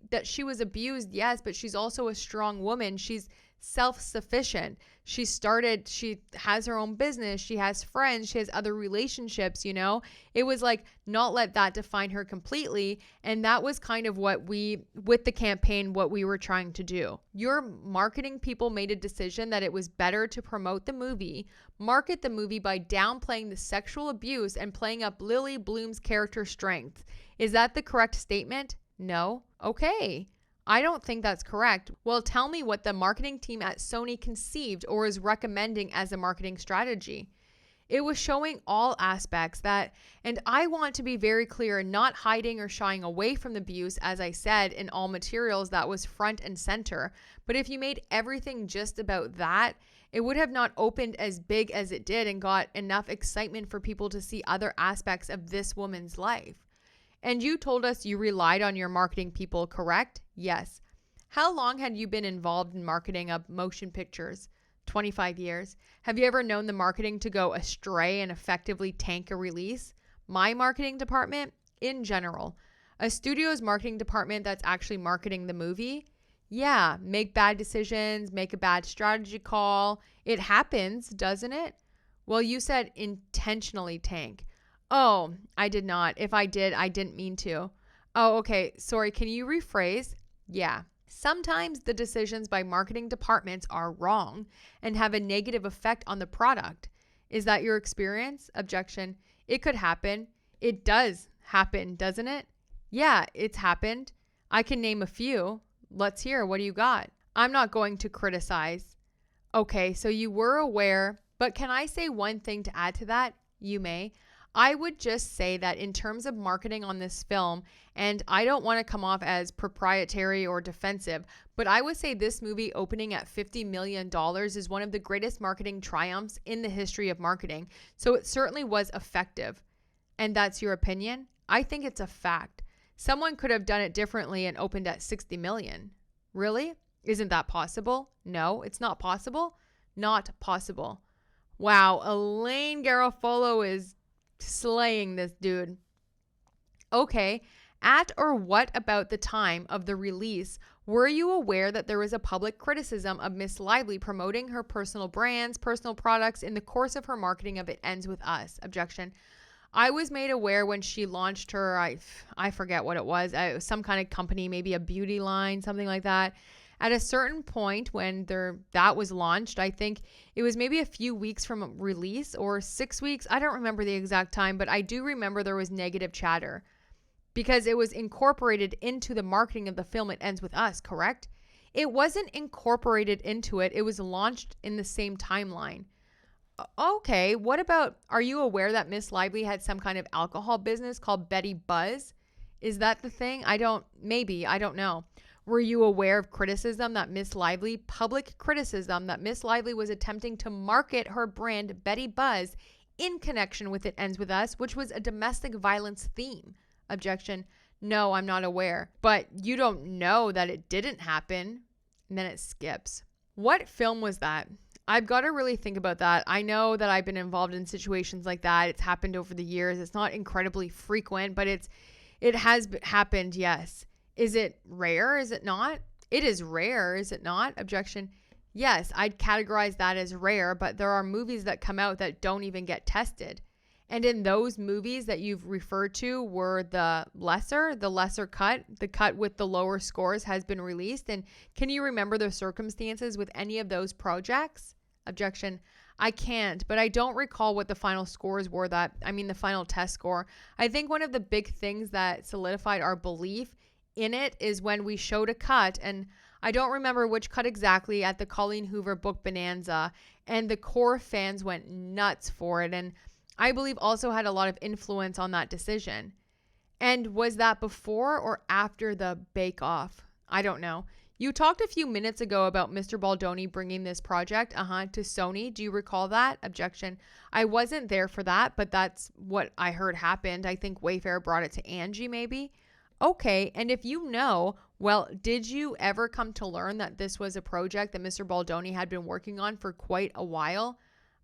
was abused, yes, but she's also a strong woman. She's self-sufficient. She has her own business. She has friends. She has other relationships, It was like, not let that define her completely. And that was kind of with the campaign, what we were trying to do. Your marketing people made a decision that it was better to promote the movie, market the movie by downplaying the sexual abuse and playing up Lily Bloom's character strength. Is that the correct statement? No? Okay. I don't think that's correct. Well, tell me what the marketing team at Sony conceived or is recommending as a marketing strategy. It was showing all aspects that, and I want to be very clear, not hiding or shying away from the abuse, as I said, in all materials, that was front and center. But if you made everything just about that, it would have not opened as big as it did and got enough excitement for people to see other aspects of this woman's life. And you told us you relied on your marketing people, correct? Yes. How long had you been involved in marketing of motion pictures? 25 years. Have you ever known the marketing to go astray and effectively tank a release? My marketing department? In general. A studio's marketing department that's actually marketing the movie? Yeah, make bad decisions, make a bad strategy call. It happens, doesn't it? Well, you said intentionally tank. Oh, I did not. If I did, I didn't mean to. Oh, okay. Sorry. Can you rephrase? Yeah. Sometimes the decisions by marketing departments are wrong and have a negative effect on the product. Is that your experience? Objection. It could happen. It does happen, doesn't it? Yeah, it's happened. I can name a few. Let's hear. What do you got? I'm not going to criticize. Okay, so you were aware, but can I say one thing to add to that? You may. I would just say that in terms of marketing on this film, and I don't want to come off as proprietary or defensive, but I would say this movie opening at $50 million is one of the greatest marketing triumphs in the history of marketing. So it certainly was effective. And that's your opinion? I think it's a fact. Someone could have done it differently and opened at 60 million. Really? Isn't that possible? No, it's not possible. Not possible. Wow, Elaine Garofalo is slaying this dude. Okay, at or what about the time of the release were you aware that there was a public criticism of Miss Lively promoting her personal brands, personal products in the course of her marketing of It Ends With Us? Objection. I was made aware when she launched her, I forget what it was some kind of company, maybe a beauty line, something like that. At a certain point when that was launched, I think it was maybe a few weeks from release or 6 weeks. I don't remember the exact time, but I do remember there was negative chatter because it was incorporated into the marketing of the film It Ends With Us, correct? It wasn't incorporated into it. It was launched in the same timeline. Okay, what about, are you aware that Miss Lively had some kind of alcohol business called Betty Buzz? Is that the thing? I don't know. Were you aware of public criticism that Miss Lively was attempting to market her brand Betty Buzz in connection with It Ends With Us, which was a domestic violence theme? Objection. No, I'm not aware. But you don't know that it didn't happen. And then it skips. What film was that? I've got to really think about that. I know that I've been involved in situations like that. It's happened over the years. It's not incredibly frequent, but it has happened, yes. Is it rare? Is it not? It is rare, is it not? Objection. Yes, I'd categorize that as rare, but there are movies that come out that don't even get tested. And in those movies that you've referred to were the lesser cut, the cut with the lower scores has been released. And can you remember the circumstances with any of those projects? Objection. I can't, but I don't recall what the final scores were the final test score. I think one of the big things that solidified our belief in it is when we showed a cut, and I don't remember which cut exactly, at the Colleen Hoover book Bonanza, and the core fans went nuts for it, and I believe also had a lot of influence on that decision. And was that before or after the Bake Off? I don't know. You talked a few minutes ago about Mr. Baldoni bringing this project to Sony. Do you recall that? Objection. I wasn't there for that, but that's what I heard happened. I think Wayfair brought it to Angie maybe. Okay, and if you know, well, did you ever come to learn that this was a project that Mr. Baldoni had been working on for quite a while?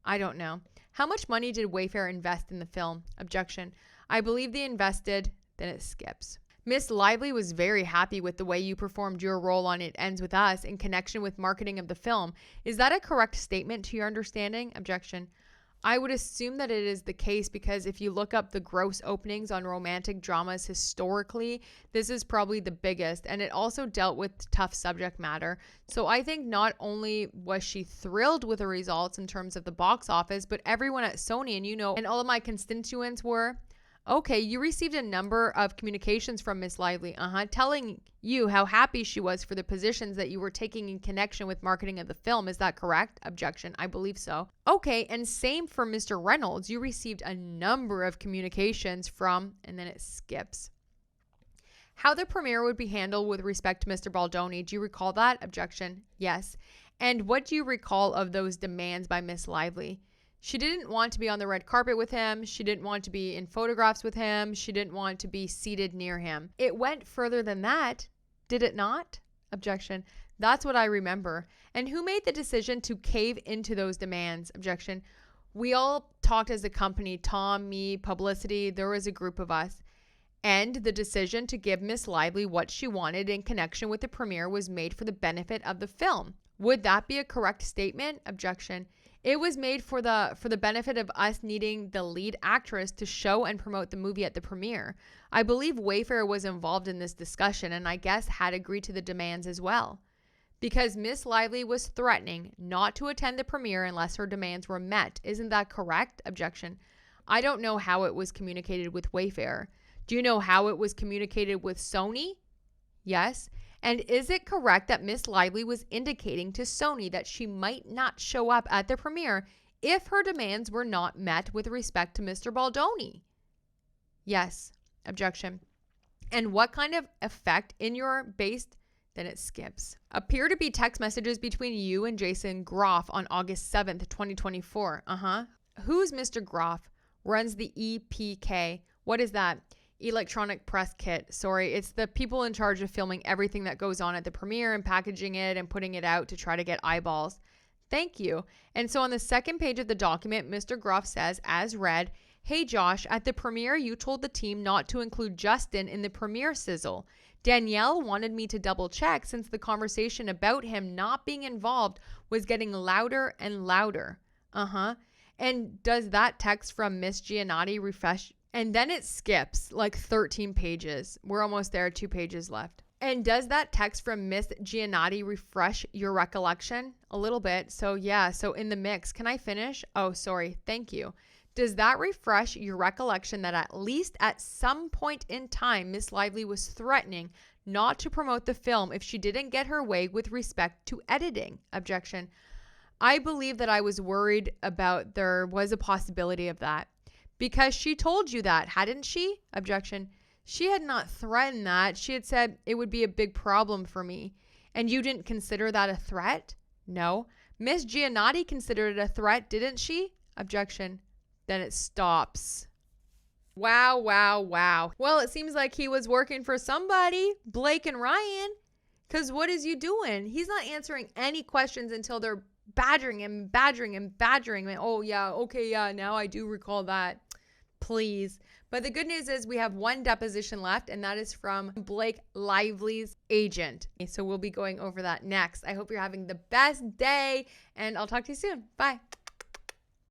I don't know. How much money did Wayfair invest in the film? Objection. I believe they invested, then it skips. Miss Lively was very happy with the way you performed your role on It Ends With Us in connection with marketing of the film. Is that a correct statement to your understanding? Objection. I would assume that it is the case because if you look up the gross openings on romantic dramas historically, this is probably the biggest, and it also dealt with tough subject matter. So I think not only was she thrilled with the results in terms of the box office, but everyone at Sony and all of my constituents were. Okay, you received a number of communications from Miss Lively, telling you how happy she was for the positions that you were taking in connection with marketing of the film. Is that correct? Objection. I believe so. Okay, and same for Mr. Reynolds. You received a number of communications from, and then it skips. How the premiere would be handled with respect to Mr. Baldoni. Do you recall that? Objection. Yes. And what do you recall of those demands by Miss Lively? She didn't want to be on the red carpet with him. She didn't want to be in photographs with him. She didn't want to be seated near him. It went further than that, did it not? Objection. That's what I remember. And who made the decision to cave into those demands? Objection. We all talked as a company, Tom, me, publicity. There was a group of us. And the decision to give Miss Lively what she wanted in connection with the premiere was made for the benefit of the film. Would that be a correct statement? Objection. It was made for the benefit of us needing the lead actress to show and promote the movie at the premiere. I believe Wayfair was involved in this discussion and I guess had agreed to the demands as well. Because Miss Lively was threatening not to attend the premiere unless her demands were met. Isn't that correct? Objection. I don't know how it was communicated with Wayfair. Do you know how it was communicated with Sony? Yes. And is it correct that Miss Lively was indicating to Sony that she might not show up at the premiere if her demands were not met with respect to Mr. Baldoni? Yes. Objection. And what kind of effect in your based, then it skips. Appear to be text messages between you and Jason Groff on August 7th, 2024. Who's Mr. Groff? Runs the EPK. What is that? Electronic Press Kit. Sorry, it's the people in charge of filming everything that goes on at the premiere and packaging it and putting it out to try to get eyeballs. Thank you. And so on the second page of the document, Mr. Groff says, as read, "Hey Josh, at the premiere you told the team not to include Justin in the premiere sizzle. Danielle wanted me to double check since the conversation about him not being involved was getting louder and louder." And does that text from Miss Giannotti refresh? And then it skips like 13 pages. We're almost there, 2 pages left. And does that text from Miss Giannotti refresh your recollection? A little bit. So yeah, so in the mix. Can I finish? Oh, sorry. Thank you. Does that refresh your recollection that at least at some point in time, Miss Lively was threatening not to promote the film if she didn't get her way with respect to editing? Objection. I believe that I was worried about there was a possibility of that. Because she told you that, hadn't she? Objection. She had not threatened that. She had said it would be a big problem for me. And you didn't consider that a threat? No. Miss Giannotti considered it a threat, didn't she? Objection. Then it stops. Wow, wow, wow. Well, it seems like he was working for somebody, Blake and Ryan. Because what is you doing? He's not answering any questions until they're badgering him. Oh, yeah, okay, yeah, now I do recall that. Please. But the good news is we have one deposition left, and that is from Blake Lively's agent. So we'll be going over that next. I hope you're having the best day, and I'll talk to you soon. Bye.